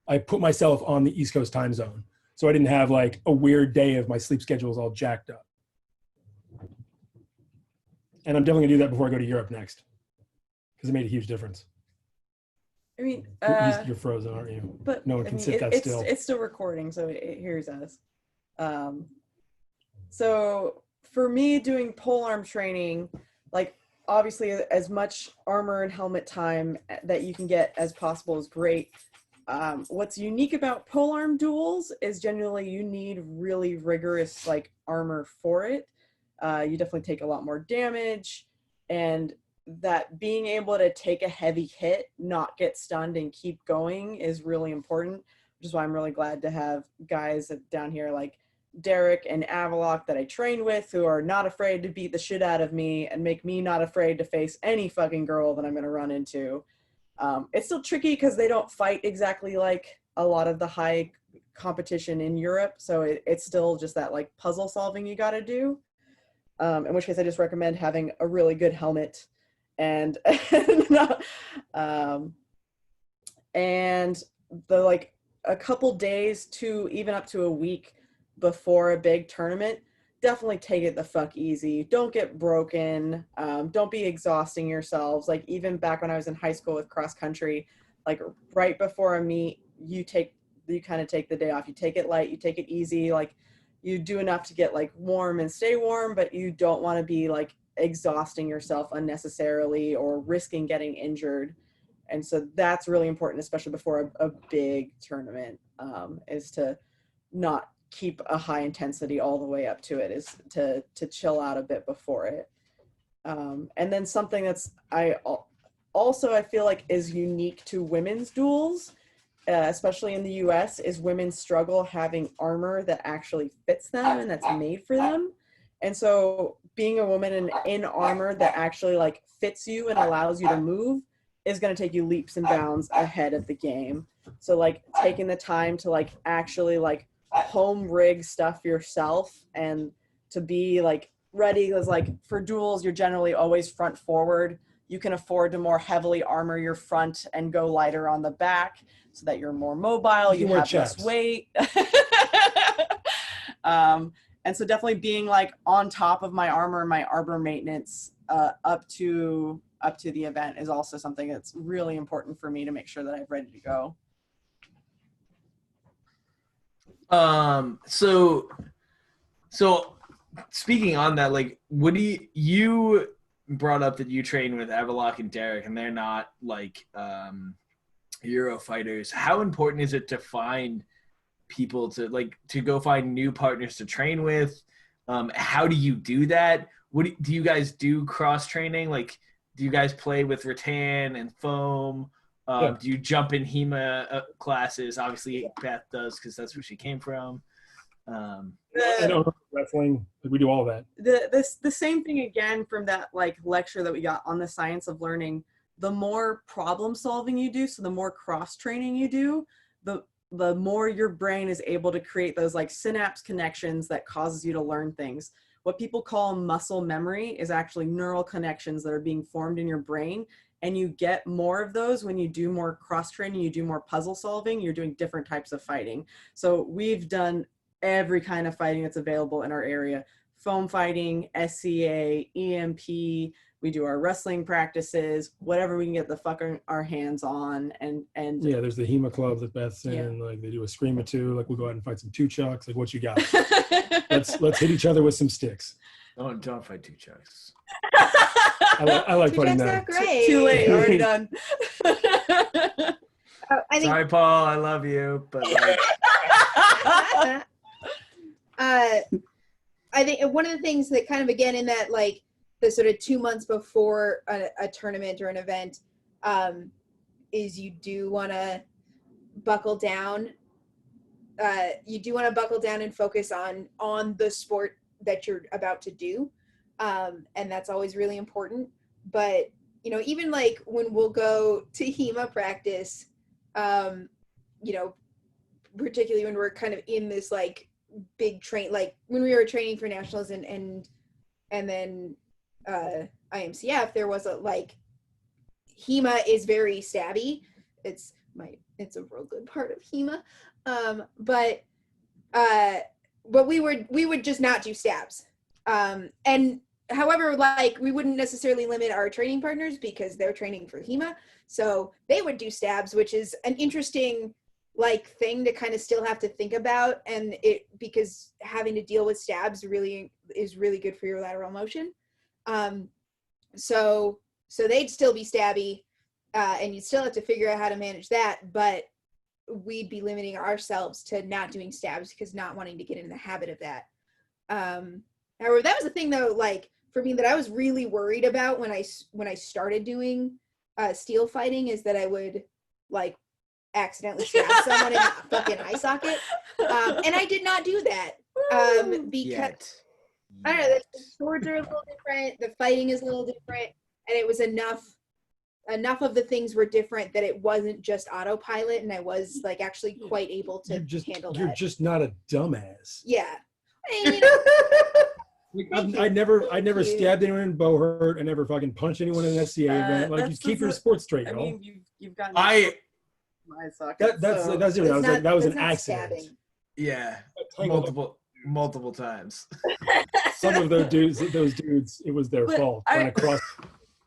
I put myself on the East Coast time zone, so I didn't have like a weird day of my sleep schedules all jacked up. And I'm definitely gonna do that before I go to Europe next, because it made a huge difference. I mean, You're frozen, aren't you? but no one can sit that still. It's still recording, so it hears us. So for me, doing polearm training, like obviously as much armor and helmet time that you can get as possible is great. What's unique about polearm duels is generally you need really rigorous like armor for it. You definitely take a lot more damage, and that being able to take a heavy hit, not get stunned, and keep going is really important, which is why I'm really glad to have guys down here like Derek and Avalok that I train with, who are not afraid to beat the shit out of me and make me not afraid to face any fucking girl that I'm going to run into. It's still tricky because they don't fight exactly like a lot of the high competition in Europe. So it's still just that like puzzle solving you got to do. In which case I just recommend having a really good helmet and and the like a couple days to even up to a week before a big tournament, definitely take it the fuck easy. Don't get broken. Don't be exhausting yourselves. Like even back when I was in high school with cross country, like right before a meet, you kind of take the day off. You take it light, you take it easy. Like you do enough to get like warm and stay warm, but you don't want to be like exhausting yourself unnecessarily or risking getting injured. And so that's really important, especially before a big tournament, is to not keep a high intensity all the way up to it, is to chill out a bit before it. And then something that's I feel like is unique to women's duels, especially in the US, is women struggle having armor that actually fits them and that's made for them. And so being a woman in armor that actually like fits you and allows you to move is going to take you leaps and bounds ahead of the game. So like taking the time to like actually like home rig stuff yourself and to be like ready, because like for duels you're generally always front forward. You can afford to more heavily armor your front and go lighter on the back so that you're more mobile, you have less weight. And so definitely being like on top of my armor and my armor maintenance up to the event is also something that's really important for me to make sure that I'm ready to go. So speaking on that, like, what do you brought up that you train with Avalok and Derek, and they're not like Euro fighters. How important is it to find people to go find new partners to train with? How do you do that? Do you guys do cross training? Like, do you guys play with rattan and foam? Do you jump in HEMA classes? Obviously, Beth does because that's where she came from. Wrestling, we do all that. The same thing again from that like lecture that we got on the science of learning. The more problem solving you do, so the more cross training you do, the more your brain is able to create those like synapse connections that causes you to learn things. What people call muscle memory is actually neural connections that are being formed in your brain. And you get more of those when you do more cross training, you do more puzzle solving, you're doing different types of fighting. So we've done every kind of fighting that's available in our area. Foam fighting, SCA, EMP, we do our wrestling practices, whatever we can get the fucking our hands on. And yeah, there's the HEMA club that Beth's in, like they do a scream or two, like we'll go out and fight some two chucks, like what you got? let's hit each other with some sticks. Don't fight two chucks. I like fighting that. Too late, already done. Sorry, Paul, I love you, but like... I think one of the things that kind of, again, in that like the sort of 2 months before a tournament or an event, is you do want to buckle down. You do want to buckle down and focus on the sport that you're about to do. And that's always really important. But, you know, even like when we'll go to HEMA practice, you know, particularly when we're kind of in this like big train, like when we were training for nationals and then IMCF, there was a like HEMA is very stabby. It's a real good part of HEMA. But we would just not do stabs. And however, like we wouldn't necessarily limit our training partners because they're training for HEMA. So they would do stabs, which is an interesting like thing to kind of still have to think about. And because having to deal with stabs really is really good for your lateral motion. So they'd still be stabby, and you'd still have to figure out how to manage that, but we'd be limiting ourselves to not doing stabs because not wanting to get in the habit of that. However, that was the thing though, like for me that I was really worried about when I started doing steel fighting, is that I would like accidentally stab someone in the fucking eye socket. And I did not do that. Because Yet. I don't know, the swords are a little different, the fighting is a little different, and it was enough of the things were different that it wasn't just autopilot, and I was like actually quite able to handle You're that. just not a dumbass. Yeah. I mean, you know, I never Thank you. stabbed anyone in Bohurt. I never fucking punched anyone in an SCA event. Like, you keep your sports straight, I y'all. mean, you've gotten I my socket. That's so. different. I was like, that was it's an not accident. stabbing. yeah, Tangled up. multiple times. Some of those dudes, it was their But fault. Trying to cross.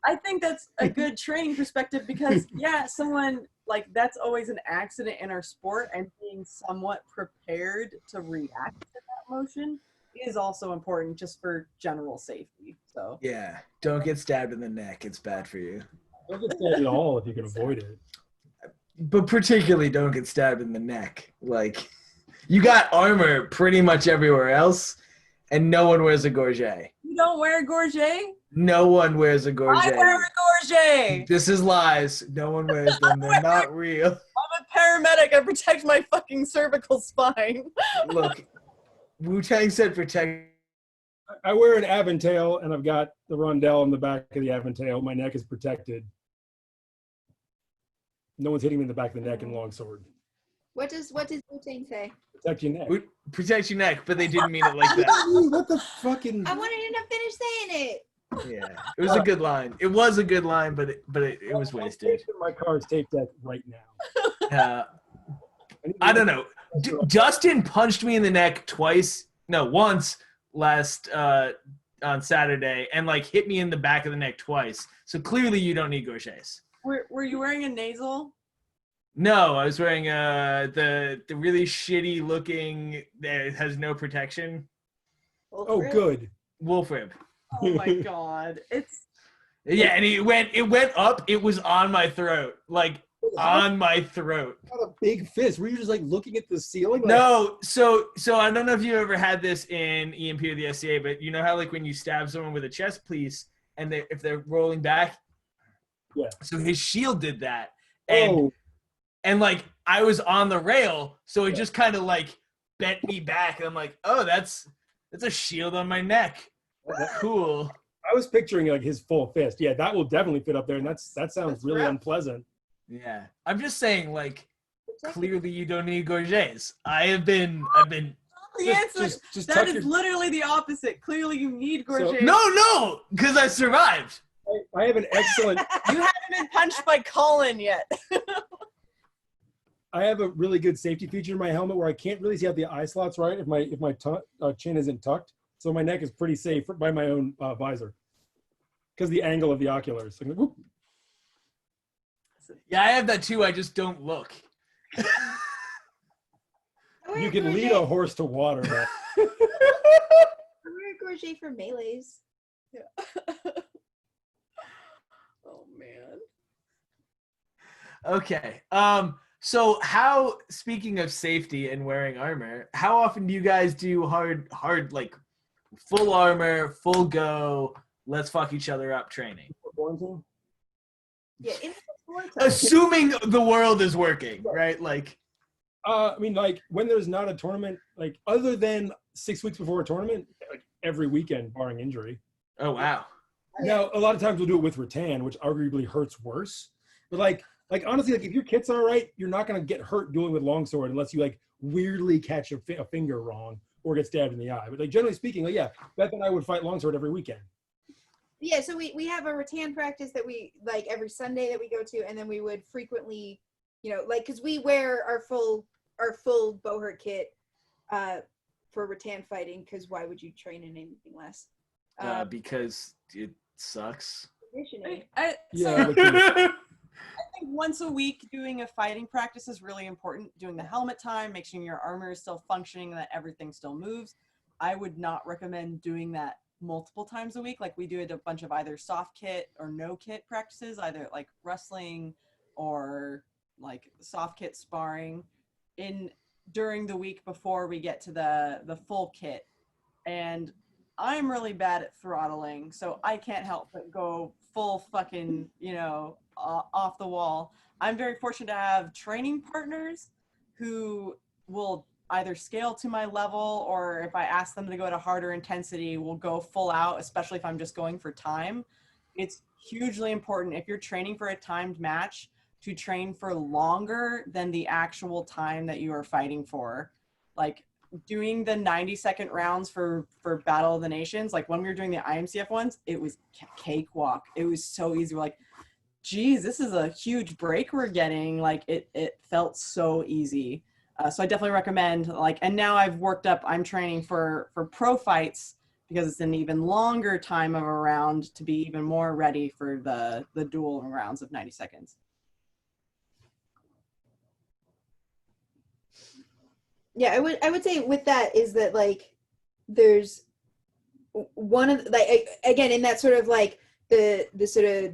I think that's a good training perspective because, yeah, someone like that's always an accident in our sport, and being somewhat prepared to react to that motion is also important just for general safety. So Yeah, don't get stabbed in the neck. It's bad for you. Don't get stabbed at all if you can avoid it. But particularly don't get stabbed in the neck. Like, you got armor pretty much everywhere else, and no one wears a gorget. you don't wear a gorget? No one wears a gorget. I wear a gorget. This is lies. No one wears them. They're not real. I'm a paramedic. I protect my fucking cervical spine. Look, Wu-Tang said protect. I wear an Aventail, and I've got the rondelle on the back of the Aventail. My neck is protected. No one's hitting me in the back of the neck in longsword. What does Wu-Tang say? Protect your neck. Protect your neck, but they didn't mean it like that. What the fucking? I wanted him to finish saying it. Yeah, it was a good line. It was a good line, but it was wasted. My car's taped deck right now. I don't know. Dustin punched me in the neck once last on Saturday, and like hit me in the back of the neck twice. So clearly you don't need gorgets. Were you wearing a nasal? No, I was wearing the really shitty looking that has no protection Oh, good. wolf rib. Oh my god. Yeah, and it went up. It was on my throat, like on my throat. Not a big fist. Were you just like looking at the ceiling? Like, No, so I don't know if you ever had this in EMP or the SCA, but you know how like when you stab someone with a chest piece and if they're rolling back. Yeah. So his shield did that, and like I was on the rail, so it just kind of like bent me back, and I'm like, oh, that's a shield on my neck. Cool. I was picturing like his full fist. Yeah, that will definitely fit up there, and that sounds really unpleasant. Yeah, I'm just saying, like, clearly you don't need gorgets. I've been. The answer Just that is literally the opposite. Clearly you need gorgets. No, because I survived. I have an excellent. You haven't been punched by Colin yet. I have a really good safety feature in my helmet where I can't really see out the eye slots right if my chin isn't tucked. So my neck is pretty safe by my own visor because the angle of the oculars. Like, whoop. Yeah, I have that too. I just don't look. You can lead a horse to water. Man. I wear a gorget for melees. Yeah. Oh man. Okay. So speaking of safety and wearing armor, how often do you guys do hard like full armor, full go, let's fuck each other up training? Yeah, in the Assuming the world is working, right? Like, I mean, like when there's not a tournament, like other than 6 weeks before a tournament, like every weekend, barring injury. oh wow. Now, a lot of times we'll do it with rattan, which arguably hurts worse. But like honestly, like if your kit's all right, you're not gonna get hurt doing it with longsword unless you like weirdly catch a finger wrong or get stabbed in the eye. But like generally speaking, like yeah, Beth and I would fight longsword every weekend. Yeah, so we have a rattan practice that we like every Sunday that we go to, and then we would frequently, like because we wear our full Bohurt kit for rattan fighting. Because why would you train in anything less? Because it sucks. Yeah. I think once a week doing a fighting practice is really important. Doing the helmet time, making sure your armor is still functioning and that everything still moves. I would not recommend doing that multiple times a week. Like we do a bunch of either soft kit or no kit practices, either like wrestling or like soft kit sparring during the week before we get to the full kit. And I'm really bad at throttling, so I can't help but go full fucking, off the wall. I'm very fortunate to have training partners who will either scale to my level, or if I ask them to go at a harder intensity, will go full out, especially if I'm just going for time. It's hugely important if you're training for a timed match to train for longer than the actual time that you are fighting for. Like doing the 90-second rounds for Battle of the Nations, like when we were doing the IMCF ones, it was cakewalk. It was so easy. We're like, geez, this is a huge break we're getting. Like it felt so easy. So I definitely recommend, like, and now I've worked up, I'm training for pro fights because it's an even longer time of a round to be even more ready for the dual rounds of 90 seconds. Yeah, I would say with that is that like there's one of like again in that sort of like the sort of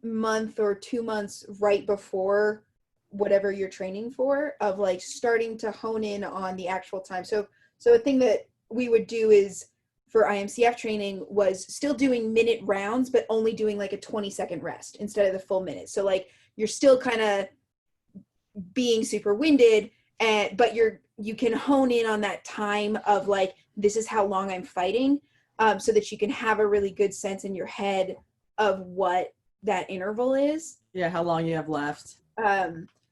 month or 2 months right before whatever you're training for, of like starting to hone in on the actual time. So a thing that we would do is for IMCF training was still doing minute rounds, but only doing like a 20-second rest instead of the full minute. So like you're still kind of being super winded, but you can hone in on that time of like, this is how long I'm fighting, so that you can have a really good sense in your head of what that interval is. Yeah, how long you have left.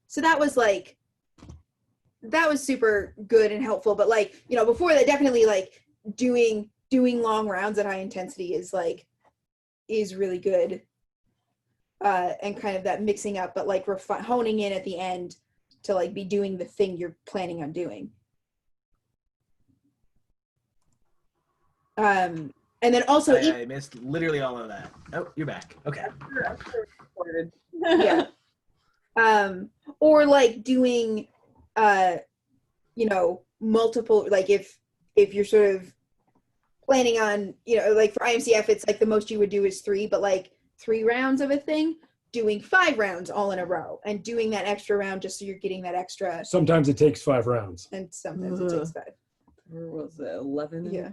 So that was super good and helpful. But like, you know, before that, definitely like doing long rounds at high intensity is really good. And kind of that mixing up, but like honing in at the end to like be doing the thing you're planning on doing. And then also I missed literally all of that. Oh, you're back. Okay. Yeah. Or like doing you know, multiple, like if you're sort of planning on, you know, like for IMCF it's like the most you would do is 3, but like 3 rounds of a thing, doing 5 rounds all in a row and doing that extra round just so you're getting that extra. Sometimes it takes 5 rounds. And sometimes it takes 5. Or was it 11? Yeah.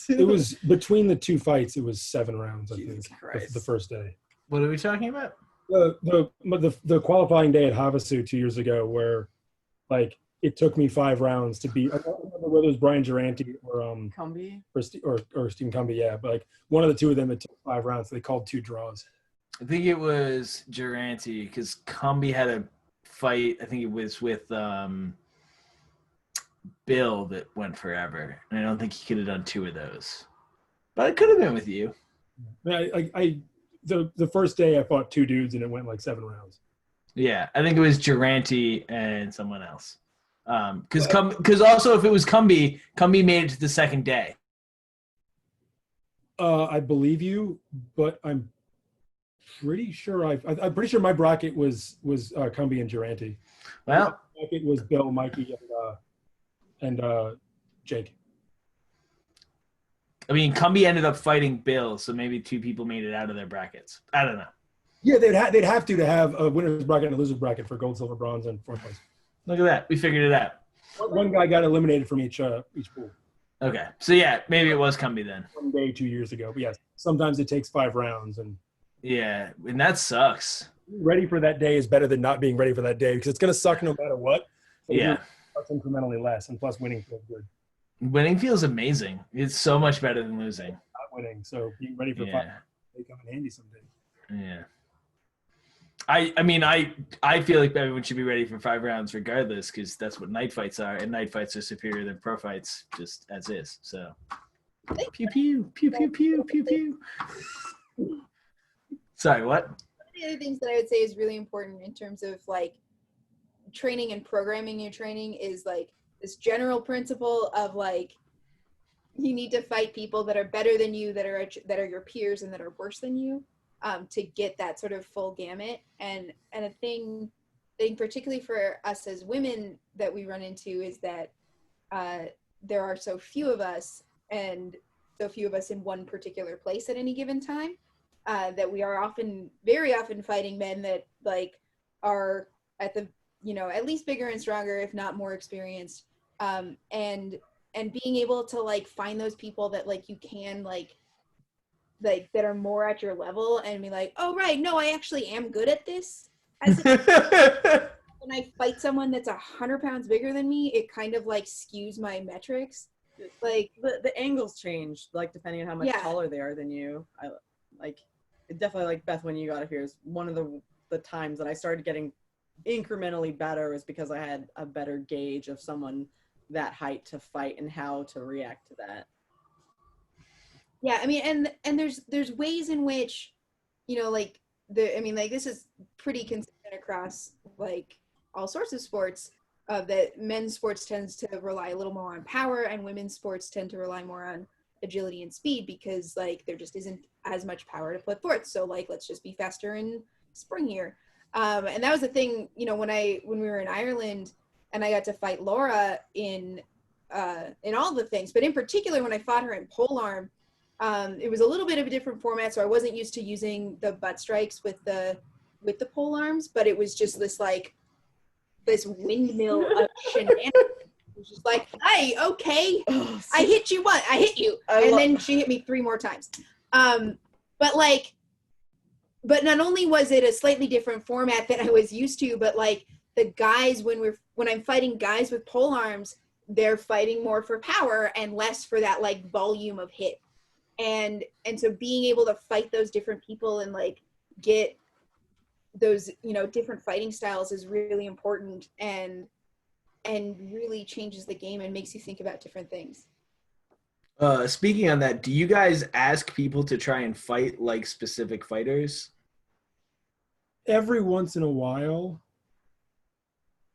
It was between the 2 fights. It was 7 rounds, I Jesus think, Christ. the first day. What are we talking about? The qualifying day at Havasu 2 years ago, where like it took me 5 rounds to beat. I don't remember whether it was Brian Durante or Cumby? or Stephen Cumby, yeah, but like one of the two of them, it took 5 rounds. So they called 2 draws. I think it was Durante because Cumby had a fight. I think it was with Bill that went forever, and I don't think he could have done 2 of those. But it could have been with you. The first day I fought 2 dudes and it went like 7 rounds. Yeah, I think it was Durante and someone else. Because also if it was Cumby made it to the second day. I believe you, but I'm pretty sure I'm pretty sure my bracket was Cumby and Durante. Well, my bracket was Bill, Mikey, and Jake. I mean, Cumby ended up fighting Bill, so maybe 2 people made it out of their brackets. I don't know. Yeah, they'd have to have a winner's bracket and a loser's bracket for gold, silver, bronze, and 4th place. Look at that. We figured it out. One guy got eliminated from each pool. Okay. So, yeah, maybe it was Cumby then. One day 2 years ago. But yes, sometimes it takes 5 rounds. And yeah, and that sucks. ready for that day is better than not being ready for that day because it's going to suck no matter what. So Yeah. it's incrementally less, and plus winning feels good. Winning feels amazing. It's so much better than losing. Not winning, so being ready for 5 Yeah. may come in handy someday. Yeah. I mean, I feel like everyone should be ready for 5 rounds regardless because that's what night fights are, and night fights are superior than pro fights just as is. So, pew, pew, pew, pew, pew, pew, pew. Sorry, what? One of the other things that I would say is really important in terms of like training and programming your training is like this general principle of like you need to fight people that are better than you, that are your peers, and that are worse than you, to get that sort of full gamut. And a thing particularly for us as women that we run into is that there are so few of us, and so few of us in one particular place at any given time, that we are very often fighting men that like are at the, you know, at least bigger and stronger, if not more experienced, and being able to like find those people that like you can like that are more at your level and be like, oh right, no, I actually am good at this. As when I fight someone that's 100 pounds bigger than me, it kind of like skews my metrics. Like the angles change, like depending on how much Yeah. taller they are than you. I like it definitely, like Beth, when you got here is one of the times that I started getting incrementally better was because I had a better gauge of someone that height to fight and how to react to that. Yeah, I mean, and there's ways in which, you know, like like this is pretty consistent across like all sorts of sports. That men's sports tends to rely a little more on power, and women's sports tend to rely more on agility and speed because like there just isn't as much power to put forth. So like let's just be faster and springier. And that was the thing, you know, when we were in Ireland and I got to fight Laura in all the things, but in particular when I fought her in polearm. It was a little bit of a different format, so I wasn't used to using the butt strikes with the pole arms, but it was just this windmill of shenanigans. It was just like, hey, okay, I hit you once, I hit you, and then she hit me 3 more times. But not only was it a slightly different format than I was used to, but like the guys when I'm fighting guys with pole arms, they're fighting more for power and less for that like volume of hit. And so being able to fight those different people and like get those, you know, different fighting styles is really important and really changes the game and makes you think about different things. Speaking on that, do you guys ask people to try and fight like specific fighters? Every once in a while,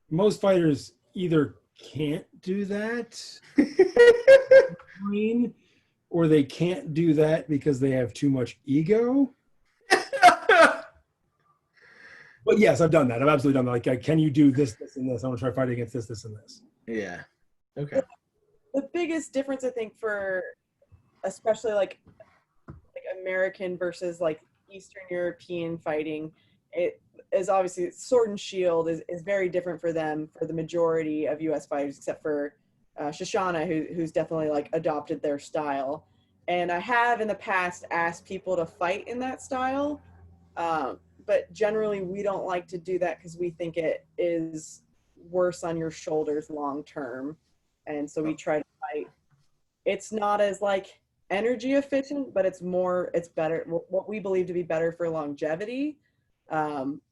most fighters either can't do that or they can't do that because they have too much ego. But yes, I've done that. I've absolutely done that. Like, can you do this, this, and this? I want to try fighting against this, this, and this. Yeah. Okay. The biggest difference, I think, for especially like American versus like Eastern European fighting, it is obviously sword and shield is very different for them for the majority of U.S. fighters, except for Shoshana, who's definitely like adopted their style. And I have in the past asked people to fight in that style, but generally we don't like to do that because we think it is worse on your shoulders long term. And so we try to fight. It's not as like energy efficient, but it's better. What we believe to be better for longevity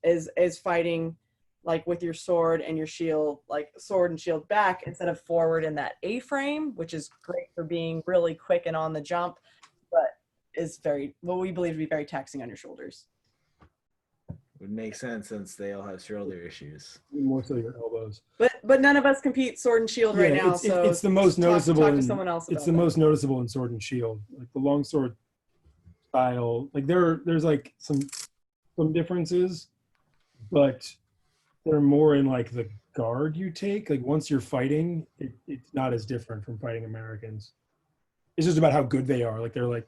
is fighting like with your sword and your shield, like sword and shield back instead of forward in that A-frame, which is great for being really quick and on the jump, but is what we believe to be very taxing on your shoulders. Would make sense since they all have shoulder issues. More so your elbows. But none of us compete sword and shield right now, so it's the most noticeable. Talk to someone else. It's the most noticeable in sword and shield, like the longsword style. Like there's like some differences, but they're more in like the guard you take. Like once you're fighting, it's not as different from fighting Americans. It's just about how good they are. Like they're like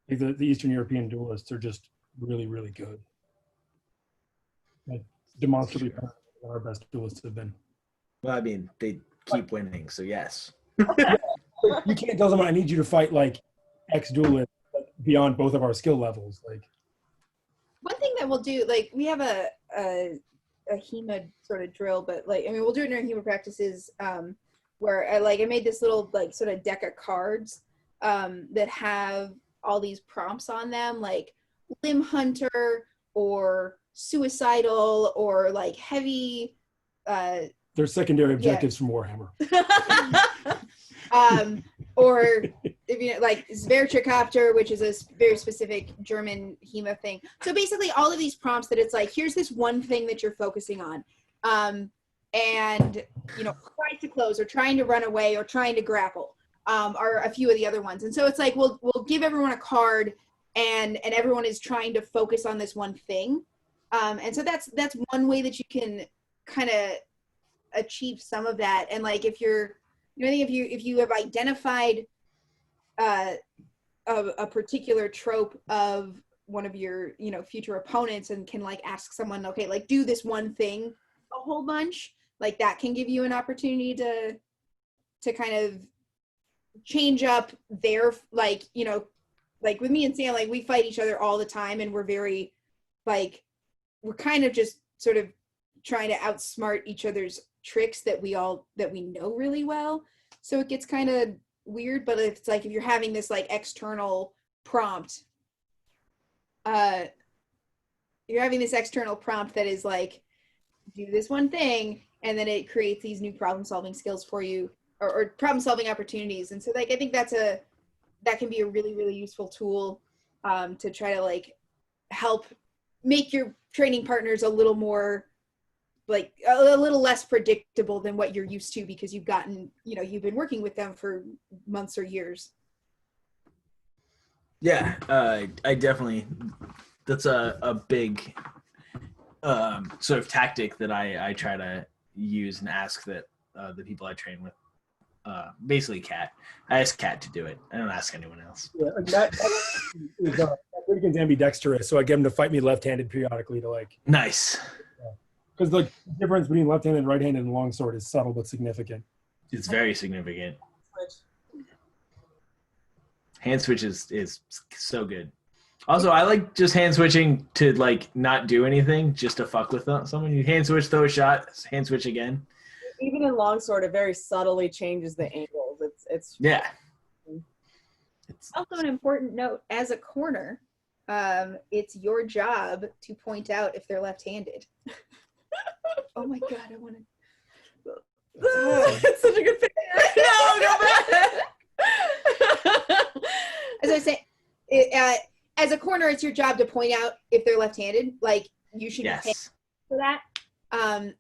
the Eastern European duelists are just really, really good. Like demonstrably better than our best duelists have been. Well, I mean, they keep winning, so yes. You can't tell someone I need you to fight like X duelist beyond both of our skill levels. Like one thing that we'll do, like we have a HEMA sort of drill, but like I mean we'll do it in our HEMA practices where I made this little like sort of deck of cards that have all these prompts on them, like limb hunter or suicidal or like heavy. They're secondary objectives from Warhammer. Or if you know, like Zwerchikopter, which is a very specific German HEMA thing. So basically all of these prompts that it's like, here's this one thing that you're focusing on. And, you know, trying to close or trying to run away or trying to grapple are a few of the other ones. And so it's like, we'll give everyone a card and everyone is trying to focus on this one thing. And so that's one way that you can kind of achieve some of that. And like, if you're, you know, I think if you have identified a particular trope of one of your, you know, future opponents and can like ask someone, okay, like do this one thing a whole bunch, like that can give you an opportunity to kind of change up their, like, you know, like with me and Sam, like we fight each other all the time and we're very like, we're kind of just sort of trying to outsmart each other's tricks that we know really well. So it gets kind of weird, but it's like if you're having this like external prompt, that is like, do this one thing, and then it creates these new problem solving skills for you, or problem solving opportunities. And so like I think that can be a really, really useful tool to try to like help make your training partners a little more like a little less predictable than what you're used to, because you've been working with them for months or years. Yeah, I definitely, that's a big sort of tactic that I try to use and ask that the people I train with, basically Kat. I ask Kat to do it. I don't ask anyone else. Yeah, that is Wiggins ambidextrous, so I get him to fight me left-handed periodically to like. Nice. Because the difference between left-handed and right-handed and longsword is subtle but significant. It's very significant. Hand switch is so good. Also, I like just hand switching to like not do anything, just to fuck with someone. You hand switch, throw a shot, hand switch again. Even in longsword, it very subtly changes the angles. It's yeah. It's also an important note, as a corner, it's your job to point out if they're left-handed. Oh my god, I want to. It's such a good picture. No, go back. As I say, as a corner, it's your job to point out if they're left-handed. Like, you should be paying for that. I'm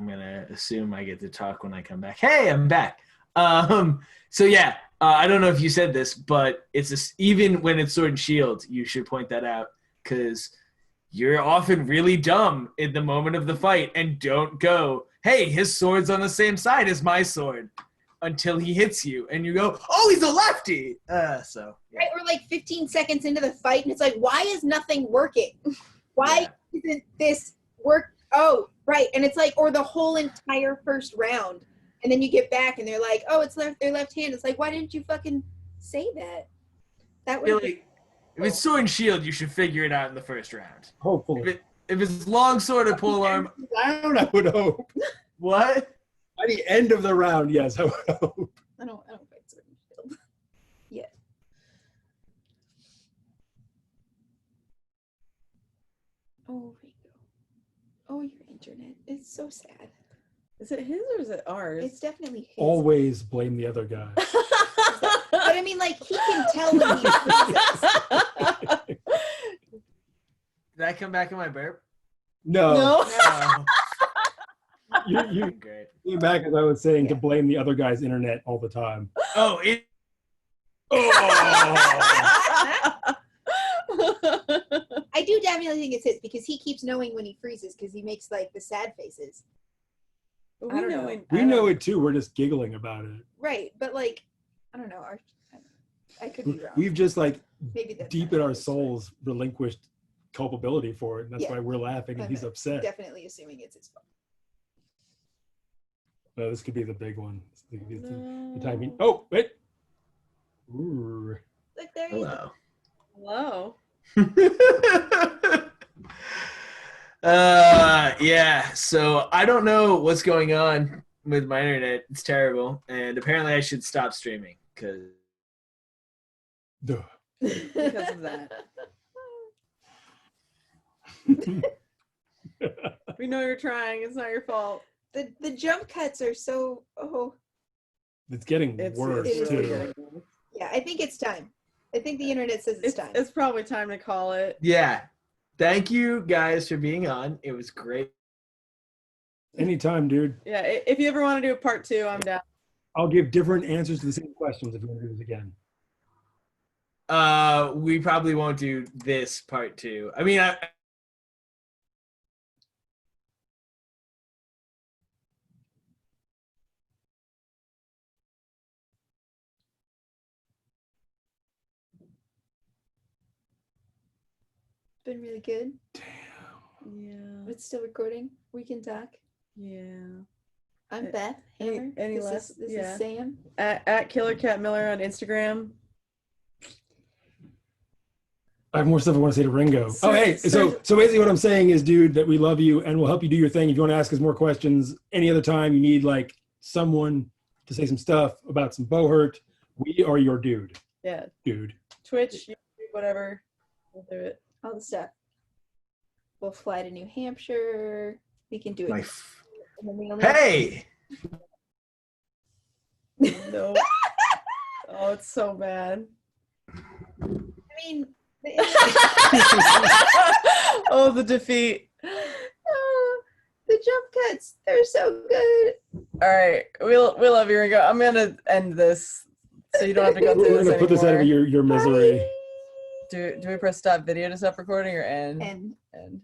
gonna assume I get to talk when I come back. Hey, I'm back. So yeah, I don't know if you said this, but it's even when it's sword and shield, you should point that out, because you're often really dumb in the moment of the fight and don't go, hey, his sword's on the same side as my sword, until he hits you and you go, oh, he's a lefty. So yeah. Right, or like 15 seconds into the fight and it's like, why is nothing working? Why isn't this work? Oh, right. And it's like, or the whole entire first round. And then you get back and they're like, oh, they're left hand. It's like, why didn't you fucking say that? That would Like, if it's sword and shield, you should figure it out in the first round. Hopefully. If it's long sword or polearm, I would hope. what? By the end of the round, yes, I would hope. I don't fight sword and shield. Yeah. Oh, Rico. Oh, your internet. It's so sad. Is it his or is it ours? It's definitely his. Always blame the other guy. But I mean, like, he can tell when he's Did I come back in my burp? No. Oh, You great. came back, as I was saying, to blame the other guy's internet all the time. Oh, I do definitely think it's his, because he keeps knowing when he freezes, because he makes like the sad faces. I don't know. We know it too. We're just giggling about it. Right, but like, I don't know. I could be wrong. We've just like Maybe that's deep in our souls relinquished culpability for it, and that's why we're laughing and he's upset. Definitely assuming it's his fault. No, this could be the big one. This could be the timing. Oh, wait. Ooh. Look, there he is. Hello. Hello. Yeah, so I don't know what's going on with my internet. It's terrible, and apparently I should stop streaming because Because of that. We know you're trying. It's not your fault. The jump cuts are so It's getting worse it's too. really getting- yeah. I think it's time. I think the internet says it's time. It's probably time to call it. yeah. Thank you guys for being on. It was great. Anytime, dude. Yeah, if you ever want to do a part 2, I'm down. I'll give different answers to the same questions if you want to do this again. We probably won't do this part 2. I mean, Been really good. Yeah. It's still recording. We can talk. Yeah. I'm Beth Any- Hammer. any this less- is, this yeah. is Sam. At Killer Cat Miller on Instagram. I have more stuff I want to say to Ringo. So- Oh, hey, so basically what I'm saying is, dude, that we love you and we'll help you do your thing. If you want to ask us more questions any other time, you need like someone to say some stuff about some Bohurt, we are your dude. Yeah. Dude. Twitch, YouTube, whatever. We'll do it. All the stuff. We'll fly to New Hampshire. We can do it. And then we only Hey! No. Oh, it's so bad. I mean, Oh, the defeat. oh, the jump cuts, they're so good. All right, we love you, Ringo. I'm gonna end this so you don't have to go through We're this going to put this out of anymore. your misery. Do we press stop video to stop recording or end? And End.